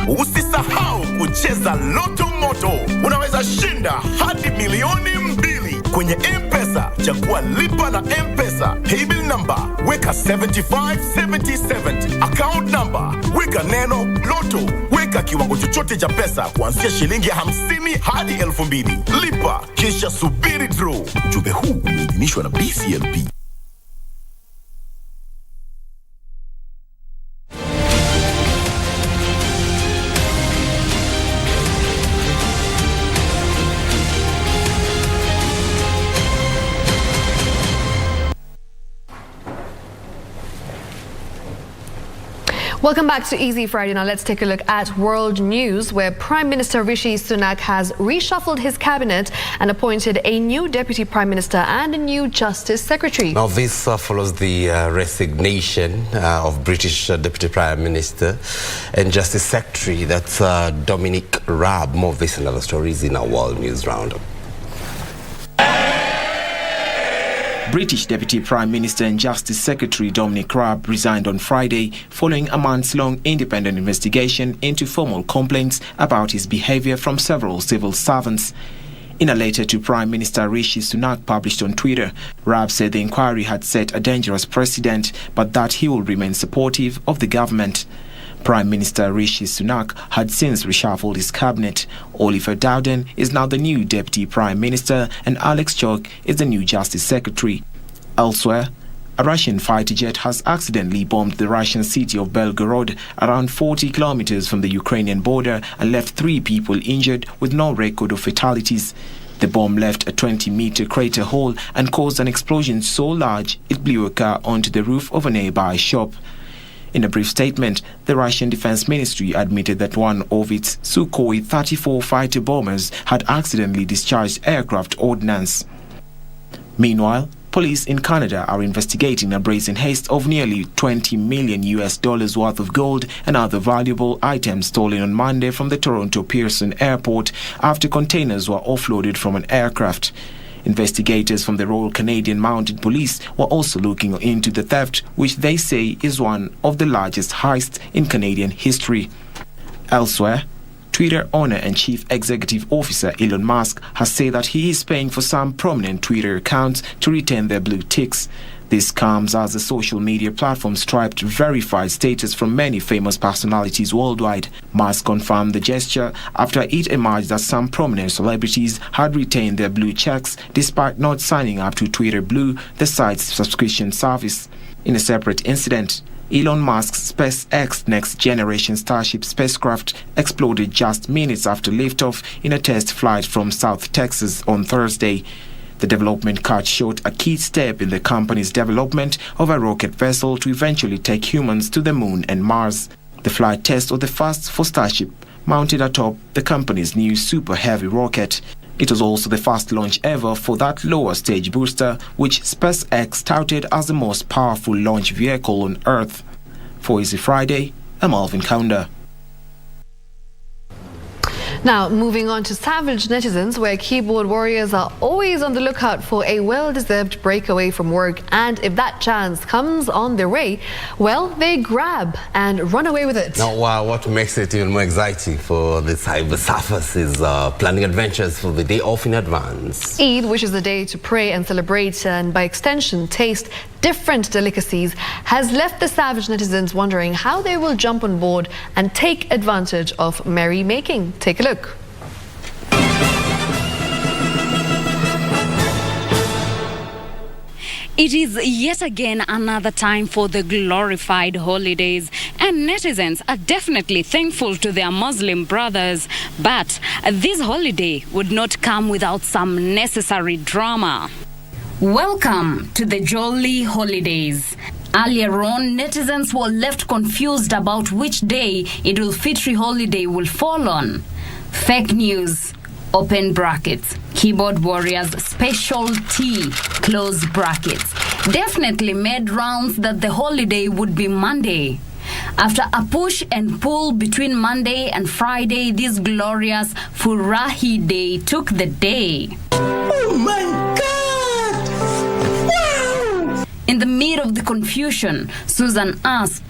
Usisahau kucheza Lotto Moto. Unaweza shinda hadi milioni 2 kwenye M-Pesa. Chagua lipa na M-Pesa. Paybill number weka 757070. Account number weka neno Lotto. Weka kiwango chochote cha pesa kuanzia shilingi 50 hadi 2000. Lipa kisha subiri draw. Ujumbe huu umeidhinishwa na BCLP. Welcome back to Easy Friday. Now let's take a look at world news, where Prime Minister Rishi Sunak has reshuffled his cabinet and appointed a new Deputy Prime Minister and a new Justice Secretary. Now this follows the resignation of British Deputy Prime Minister and Justice Secretary. That's Dominic Raab. More of this and other stories in our World News Roundup. British Deputy Prime Minister and Justice Secretary Dominic Raab resigned on Friday following a months-long independent investigation into formal complaints about his behavior from several civil servants. In a letter to Prime Minister Rishi Sunak published on Twitter, Raab said the inquiry had set a dangerous precedent, but that he will remain supportive of the government. Prime Minister Rishi Sunak had since reshuffled his cabinet. Oliver Dowden is now the new Deputy Prime Minister and Alex Chok is the new Justice Secretary. Elsewhere, a Russian fighter jet has accidentally bombed the Russian city of Belgorod around 40 kilometers from the Ukrainian border and left 3 people injured with no record of fatalities. The bomb left a 20-meter crater hole and caused an explosion so large it blew a car onto the roof of a nearby shop. In a brief statement, the Russian Defense Ministry admitted that one of its Sukhoi 34 fighter bombers had accidentally discharged aircraft ordnance. Meanwhile, police in Canada are investigating a brazen heist of nearly $20 million worth of gold and other valuable items stolen on Monday from the Toronto Pearson Airport after containers were offloaded from an aircraft. Investigators from the Royal Canadian Mounted Police were also looking into the theft, which they say is one of the largest heists in Canadian history. Elsewhere, Twitter owner and Chief Executive Officer Elon Musk has said that he is paying for some prominent Twitter accounts to retain their blue ticks. This comes as the social media platform striped verified status from many famous personalities worldwide. Musk confirmed the gesture after it emerged that some prominent celebrities had retained their blue checks despite not signing up to Twitter Blue, the site's subscription service. In a separate incident, Elon Musk's SpaceX next-generation Starship spacecraft exploded just minutes after liftoff in a test flight from South Texas on Thursday. The development cut short a key step in the company's development of a rocket vessel to eventually take humans to the moon and Mars. The flight test was the first for Starship, mounted atop the company's new Super Heavy rocket. It was also the first launch ever for that lower stage booster, which SpaceX touted as the most powerful launch vehicle on Earth. For Easy Friday, I'm Alvin Kaunda. Now, moving on to savage netizens, where keyboard warriors are always on the lookout for a well-deserved breakaway from work, and if that chance comes on their way, well, they grab and run away with it. Now, what makes it even more exciting for the cyber surfers is planning adventures for the day off in advance. Eid, which is a day to pray and celebrate, and by extension taste different delicacies, has left the savage netizens wondering how they will jump on board and take advantage of merrymaking. Take a look. It is yet again another time for the glorified holidays, and netizens are definitely thankful to their Muslim brothers. But this holiday would not come without some necessary drama. Welcome to the jolly holidays. Earlier on, netizens were left confused about which day al-Fitr holiday will fall on. Fake news, open brackets, keyboard warriors specialty, close brackets, definitely made rounds that the holiday would be Monday. After a push and pull between Monday and Friday, this glorious Furahi day took the day. Oh my God! Wow! In the middle of the confusion, Susan asked,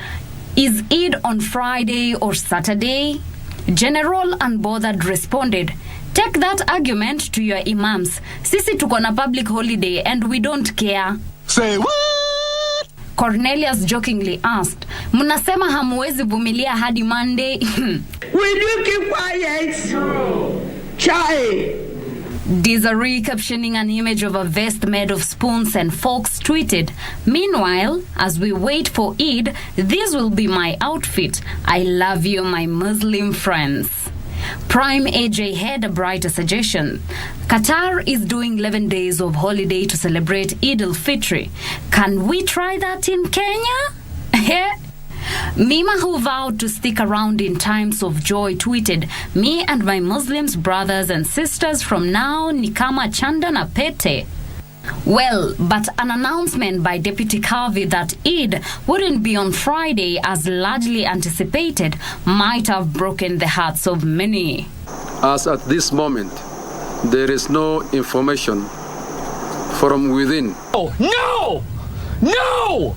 "Is Eid on Friday or Saturday?" General Unbothered responded, "Take that argument to your imams. Sisi tuko na public holiday and we don't care." Say what? Cornelius jokingly asked, "Mnasema hamuwezi vumilia hadi Monday?" Will you keep quiet? Chai. Desiree, captioning an image of a vest made of spoons and forks, tweeted, "Meanwhile, as we wait for Eid, this will be my outfit. I love you, my Muslim friends." Prime AJ had a brighter suggestion. Qatar is doing 11 days of holiday to celebrate Eid al-Fitr. Can we try that in Kenya? Mima, who vowed to stick around in times of joy, tweeted, "Me and my Muslims brothers and sisters from now ni kama chanda na pete." Well, but an announcement by Deputy Kavi that Eid wouldn't be on Friday as largely anticipated might have broken the hearts of many. As at this moment, there is no information from within. Oh, no! No!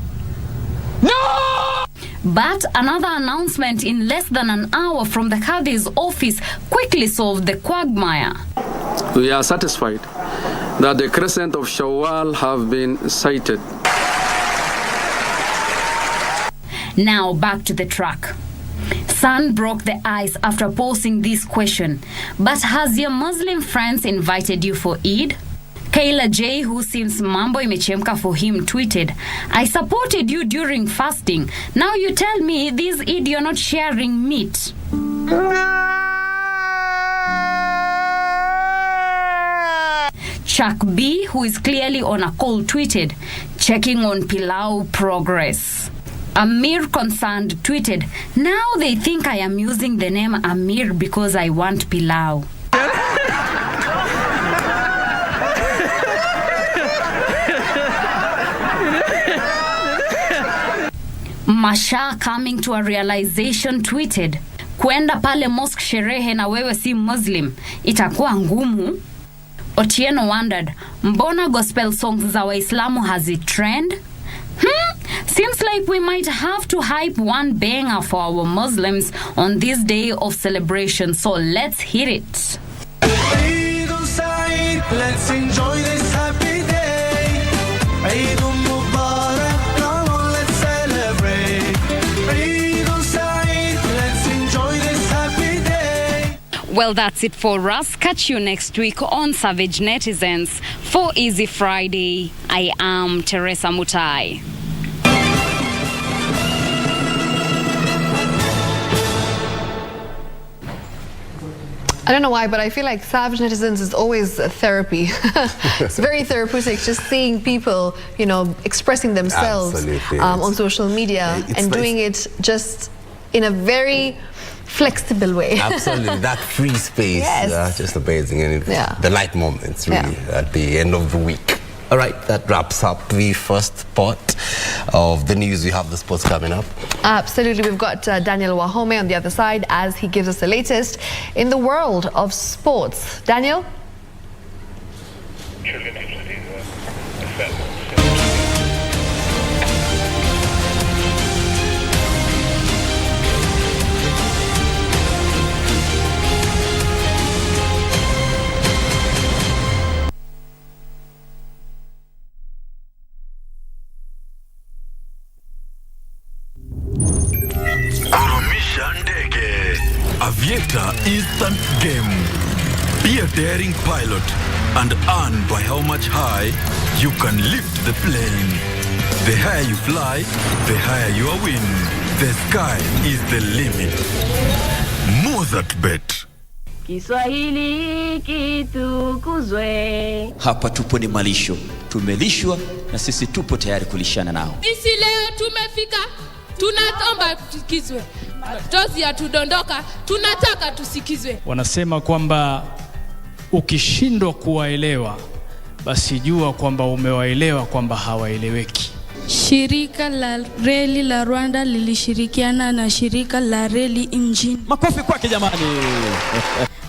No! But another announcement in less than an hour from the Qadhi's office quickly solved the quagmire. We are satisfied that the crescent of Shawwal have been sighted. Now back to the track. Sun broke the ice after posing this question. But has your Muslim friends invited you for Eid? Kayla J, who seems mambo imechemka for him, tweeted, I supported you during fasting. Now you tell me this Eid you're not sharing meat. Chuck B, who is clearly on a call, tweeted, checking on pilau progress. Amir Concerned tweeted, now they think I am using the name Amir because I want pilau. Masha, coming to a realization, tweeted, kwenda pale mosque sherehe na wewe si Muslim, itakuwa ngumu. Otieno wondered, mbona gospel songs za Waislamu has it trend? Seems like we might have to hype one banger for our Muslims on this day of celebration, so let's hit it. Let's enjoy this happy day. Eid Mubarak, come on, let's celebrate. Eid Saeed, let's enjoy this happy day. Well, that's it for us. Catch you next week on Savage Netizens. For Easy Friday, I am Teresa Mutai. I don't know why, but I feel like Savage Netizens is always a therapy. It's very therapeutic, just seeing people, you know, expressing themselves on social media and doing it just in a very flexible way. Absolutely, that free space, just amazing. And the light moments, really, at the end of the week. All right, that wraps up the first part of the news. We have the sports coming up. Absolutely. We've got Daniel Wahome on the other side as he gives us the latest in the world of sports. Daniel? Aviator instant game. Be a daring pilot and earn by how much high you can lift the plane. The higher you fly, the higher your win. The sky is the limit. Mozart Bet. Kiswahili kitukuzwe. Hapa tupo ni malisho. Tumelishwa na sisi tupo tayari kulishana nao. Sisi leo tumefika, tunaomba tusikizwe. Tozi ya tudondoka, tunataka tusikizwe. Wanasema kwamba ukishindwa kuwaelewa, basi jua kwamba umewaelewa kwamba hawaeleweki. Shirika la reli la Rwanda lilishirikiana na shirika la reli nchini. Makofi kwake jamani.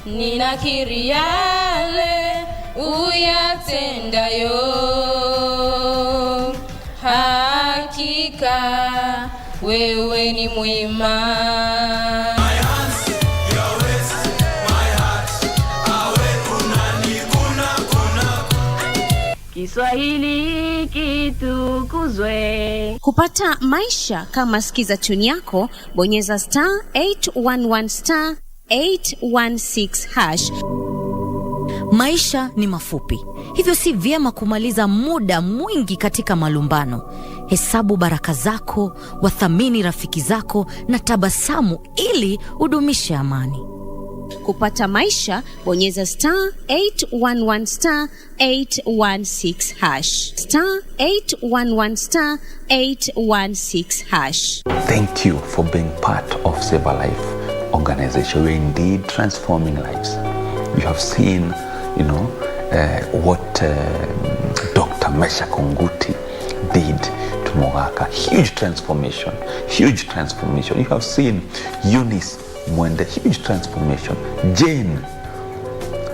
Ninakiri yale uyatendayo, hakika wewe ni mwema. Kiswahili kitukuzwe. Kupata maisha kama sikiza tuni yako, bonyeza *811 *816#. Maisha ni mafupi, hivyo si vyema kumaliza muda mwingi katika malumbano. Hesabu baraka zako, wathamini rafiki zako na tabasamu ili udumishe amani. Kupata maisha, bonyeza *811 *816#. *811 *816#. Thank you for being part of Save a Life organization. We're indeed transforming lives. You have seen, what Dr. Mesha Konguti did to Mogaka. Huge transformation. You have seen Eunice Mwende, huge transformation. Jane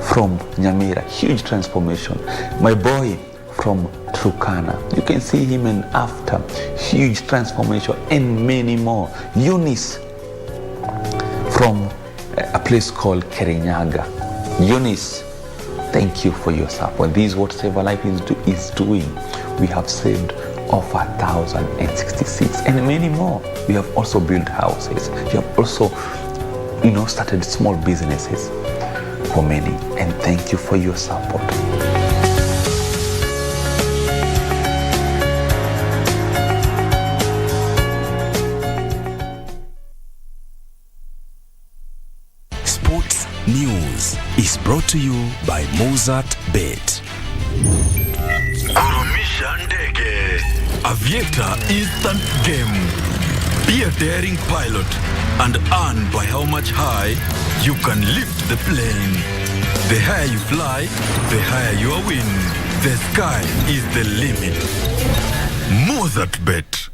from Nyamira, huge transformation. My boy from Turkana. You can see him in After, huge transformation, and many more. Eunice from a place called Kirinyaga. Eunice, thank you for your support. This is what Save a Life is doing. We have saved over 1,066 and many more. We have also built houses. We have also, started small businesses for many. And thank you for your support. Sports News is brought to you by Mozart Bet. Aviator instant game. Be a daring pilot and earn by how much high you can lift the plane. The higher you fly, the higher your win. The sky is the limit. Mozart Bet.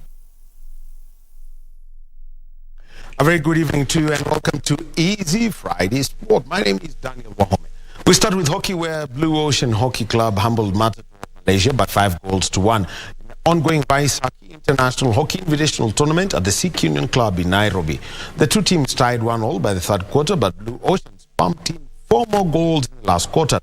A very good evening to you and welcome to Easy Friday Sport. My name is Daniel Wahome. We start with hockey, where Blue Ocean Hockey Club humbled Malaysia by 5-1 in the ongoing Vaisakhi International Hockey Invitational Tournament at the Sikh Union Club in Nairobi. The two teams tied 1-1 by the third quarter, but Blue Ocean's pumped in 4 more goals in the last quarter.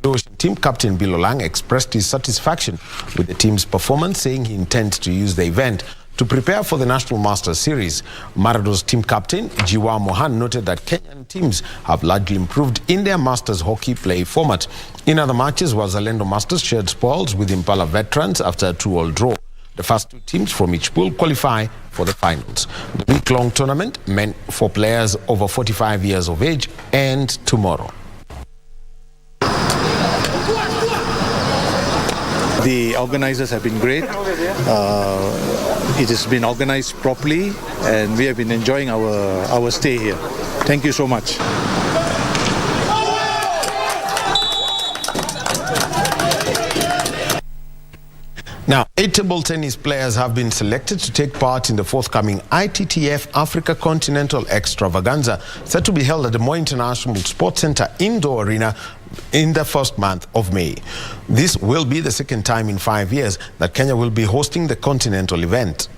Blue Ocean team captain Bill Olang expressed his satisfaction with the team's performance, saying he intends to use the event to prepare for the National Masters Series. Marado's team captain, Jiwa Mohan, noted that Kenyan teams have largely improved in their Masters hockey play format. In other matches, Wazalendo Masters shared spoils with Impala Veterans after a 2-2 draw. The first two teams from each pool qualify for the finals. The week-long tournament, meant for players over 45 years of age, ends tomorrow. The organizers have been great. It has been organized properly and we have been enjoying our stay here. Thank you so much. Now, 8 table tennis players have been selected to take part in the forthcoming ITTF Africa Continental Extravaganza, set to be held at the Moi International Sports Center Indoor Arena in the first month of May. This will be the second time in 5 years that Kenya will be hosting the continental event.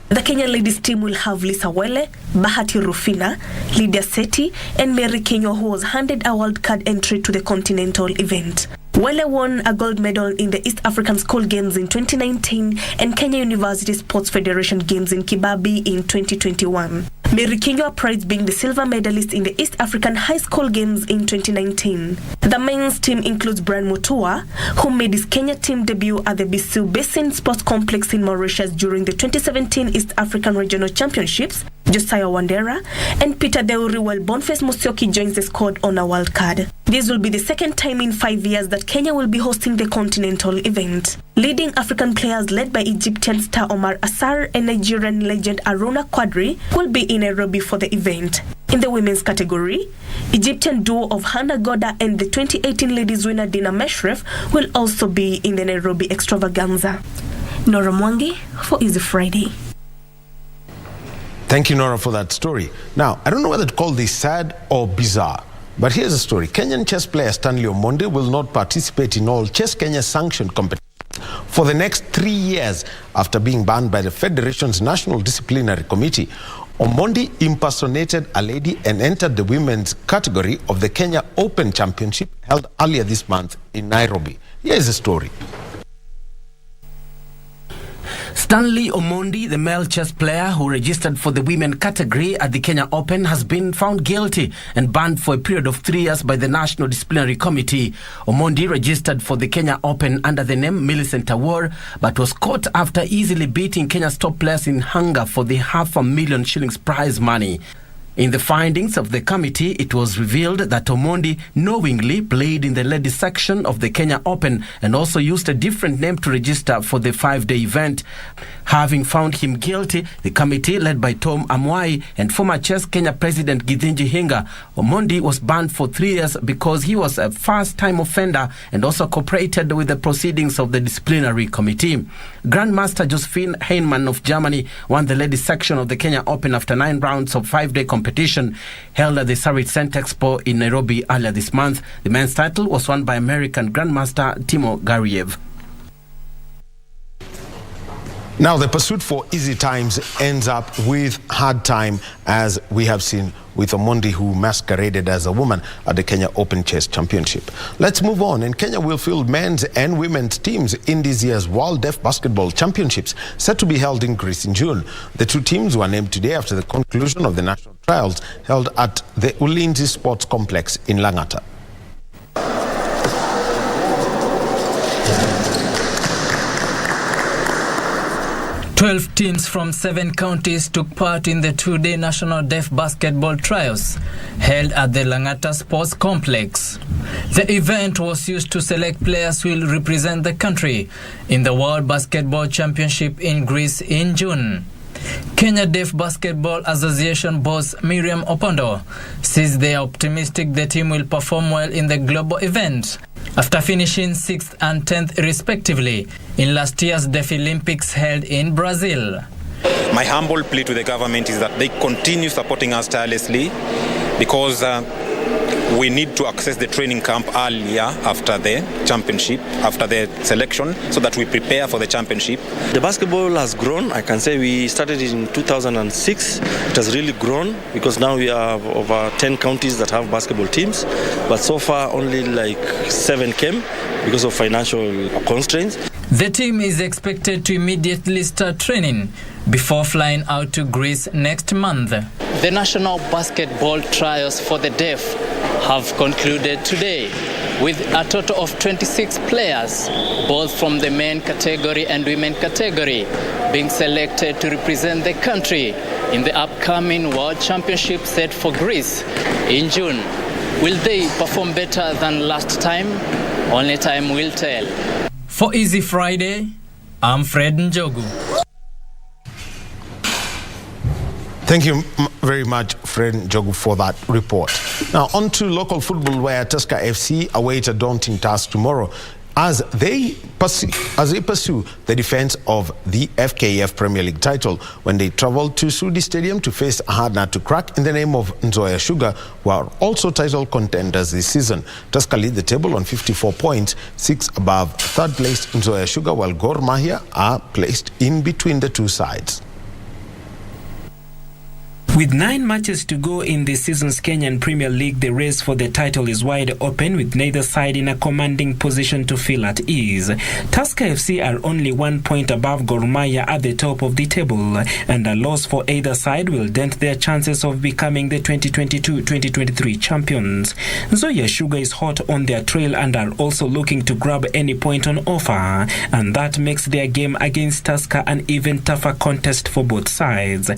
The Kenyan ladies team will have Lisa Wele, Bahati Rufina, Lydia Seti, and Mary Kenyo, who was handed a wild card entry to the continental event. Wele won a gold medal in the East African School Games in 2019 and Kenya University Sports Federation Games in Kibabi in 2021. Mary Kenyo prized being the silver medalist in the East African High School Games in 2019. The men's team includes Brian Mutua, who made his Kenya team debut at the Bisu Basin Sports Complex in Mauritius during the 2017 East African Regional Championships, Josiah Wandera, and Peter Deuri, while Boniface Musyoki joins the squad on a wild card. This will be the second time in 5 years that Kenya will be hosting the continental event. Leading African players led by Egyptian star Omar Assar and Nigerian legend Arora Quadri will be in Nairobi for the event. In the women's category, Egyptian duo of Hannah Goda and the 2018 ladies winner Dina Meshref will also be in the Nairobi extravaganza. Nora Mwangi for Easy Friday. Thank you, Nora, for that story. Now, I don't know whether to call this sad or bizarre, but here's the story. Kenyan chess player Stanley Omondi will not participate in all Chess Kenya sanctioned competitions for the next 3 years after being banned by the Federation's National Disciplinary Committee. Omondi impersonated a lady and entered the women's category of the Kenya Open Championship held earlier this month in Nairobi. Here's the story. Stanley Omondi, the male chess player who registered for the women category at the Kenya Open, has been found guilty and banned for a period of 3 years by the National Disciplinary Committee. Omondi registered for the Kenya Open under the name Millicent Award, but was caught after easily beating Kenya's top players in hunger for the $500,000 shillings prize money. In the findings of the committee, it was revealed that Omondi knowingly played in the ladies section of the Kenya Open and also used a different name to register for the 5-day event. Having found him guilty, the committee, led by Tom Amwai and former Chess Kenya President Githinji Hinga, Omondi was banned for 3 years because he was a first-time offender and also cooperated with the proceedings of the disciplinary committee. Grandmaster Josephine Heinemann of Germany won the ladies section of the Kenya Open after 9 rounds of 5-day competition held at the Sarit Cent Expo in Nairobi earlier this month. The men's title was won by American Grandmaster Timo Gariev. Now, the pursuit for easy times ends up with hard time, as we have seen with Omondi, who masqueraded as a woman at the Kenya Open Chess Championship. Let's move on. And Kenya will field men's and women's teams in this year's World Deaf Basketball Championships, set to be held in Greece in June. The two teams were named today after the conclusion of the national trials held at the Ulinzi Sports Complex in Langata. 12 teams from 7 counties took part in the two-day National Deaf Basketball Trials held at the Langata Sports Complex. The event was used to select players who will represent the country in the World Basketball Championship in Greece in June. Kenya Deaf Basketball Association boss Miriam Opondo says they are optimistic the team will perform well in the global event after finishing 6th and 10th respectively in last year's Deaf Olympics held in Brazil. My humble plea to the government is that they continue supporting us tirelessly, because we need to access the training camp earlier after the championship, after the selection, so that we prepare for the championship. The basketball has grown. I can say we started in 2006. It has really grown, because now we have over 10 counties that have basketball teams, but so far only like 7 came because of financial constraints. The team is expected to immediately start training before flying out to Greece next month. The national basketball trials for the deaf have concluded today with a total of 26 players, both from the men category and women category, being selected to represent the country in the upcoming World Championship set for Greece in June. Will they perform better than last time? Only time will tell. For Easy Friday, I'm Fred Njogu. Thank you very much, Fred Njogu, for that report. Now, on to local football, where Tusker FC await a daunting task tomorrow as they pursue the defense of the FKF Premier League title when they travel to Sudi Stadium to face a hard nut to crack in the name of Nzoia Sugar, who are also title contenders this season. Tusker lead the table on 54 points, 6 above third-placed Nzoia Sugar, while Gor Mahia are placed in between the two sides. With 9 matches to go in this season's Kenyan Premier League, the race for the title is wide open, with neither side in a commanding position to feel at ease. Tusker FC are only 1 point above Gor Mahia at the top of the table, and a loss for either side will dent their chances of becoming the 2022-2023 champions. Nzoia Sugar is hot on their trail and are also looking to grab any point on offer, and that makes their game against Tusker an even tougher contest for both sides.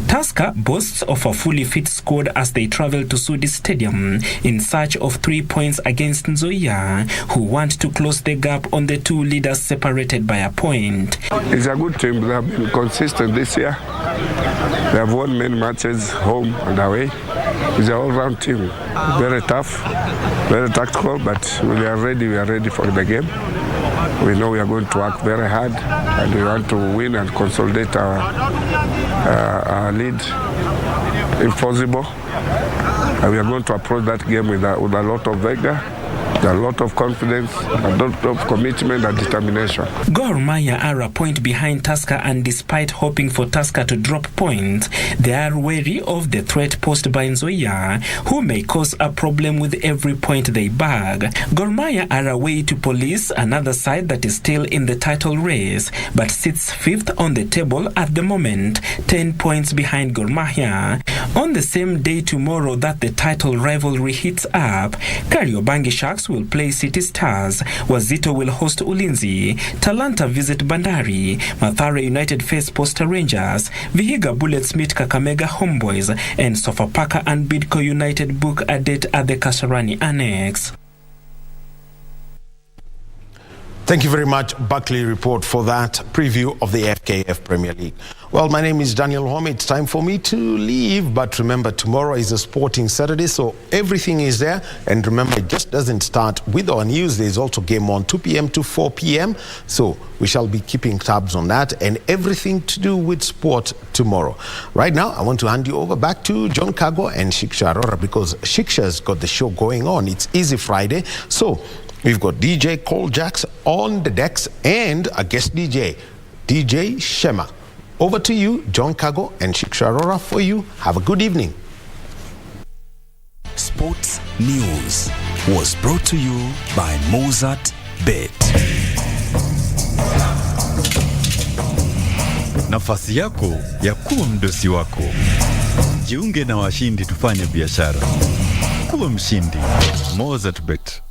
Tusker boasts of a fully fit squad as they travel to Sudi Stadium in search of 3 points against Nzoia, who want to close the gap on the two leaders separated by a point. It's a good team. They have been consistent this year. They have won many matches home and away. It's an all-round team. Very tough, very tactical, but we are ready for the game. We know we are going to work very hard, and we want to win and consolidate our lead if possible. And we are going to approach that game with a lot of vigor, a lot of confidence, a lot of commitment and determination. Gor Mahia are a point behind Tusker, and despite hoping for Tusker to drop points, they are wary of the threat posed by Nzoia, who may cause a problem with every point they bag. Gor Mahia are away to Police, another side that is still in the title race, but sits 5th on the table at the moment, 10 points behind Gor Mahia. On the same day tomorrow that the title rivalry heats up, Kariobangi Sharks will play City Stars, Wazito will host Ulinzi, Talanta visit Bandari, Mathare United face Posta Rangers, Vihiga Bullets meet Kakamega Homeboys, and Sofapaka and Bidco United book a date at the Kasarani Annex. Thank you very much, Buckley Report, for that preview of the FKF Premier League. Well, my name is Daniel Home. It's time for me to leave, but remember, tomorrow is a sporting Saturday, so everything is there. And remember, it just doesn't start with our news. There's also game on 2 p.m. to 4 p.m., so we shall be keeping tabs on that and everything to do with sport tomorrow. Right now, I want to hand you over back to John Kago and Shiksha Arora, because Shiksha's got the show going on. It's Easy Friday, so we've got DJ Cole Jacks on the decks and a guest DJ. DJ Shema. Over to you, John Kago and Shiksha Arora for you. Have a good evening. Sports News was brought to you by Mozart Bet. Nafasi yako ya kuwa mdosi wako. Jiunge na washindi tufanye biashara. Kuwa mshindi. Mozart Bet.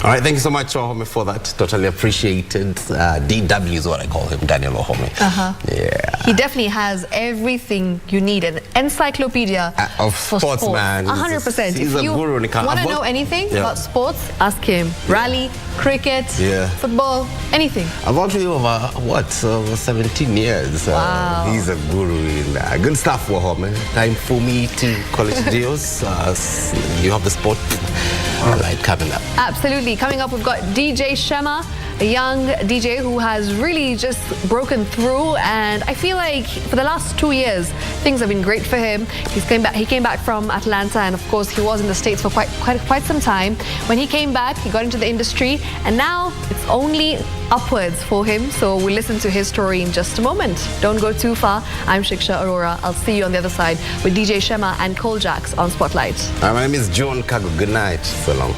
All right, thank you so much, Ohome, for that. Totally appreciated. DW is what I call him, Daniel Ohome. Yeah. He definitely has everything you need, an encyclopedia of for sports, man. 100%. He's a guru when it comes. Want to know anything about sports? Ask him. Rally, cricket, football, anything. I've worked with him over 17 years. Wow. He's a guru in good stuff, Ohome. Time for me to college deals. You have the sport. All right, coming up. Absolutely. Coming up, we've got DJ Shema, a young DJ who has really just broken through, and I feel like for the last 2 years things have been great for him. He came back from Atlanta, and of course he was in the States for quite some time. When he came back, he got into the industry, and now it's only upwards for him. So we'll listen to his story in just a moment. Don't go too far. I'm Shiksha Arora. I'll see you on the other side with DJ Shema and Cole Jacks on Spotlight. My name is John Kago. Good night. So long.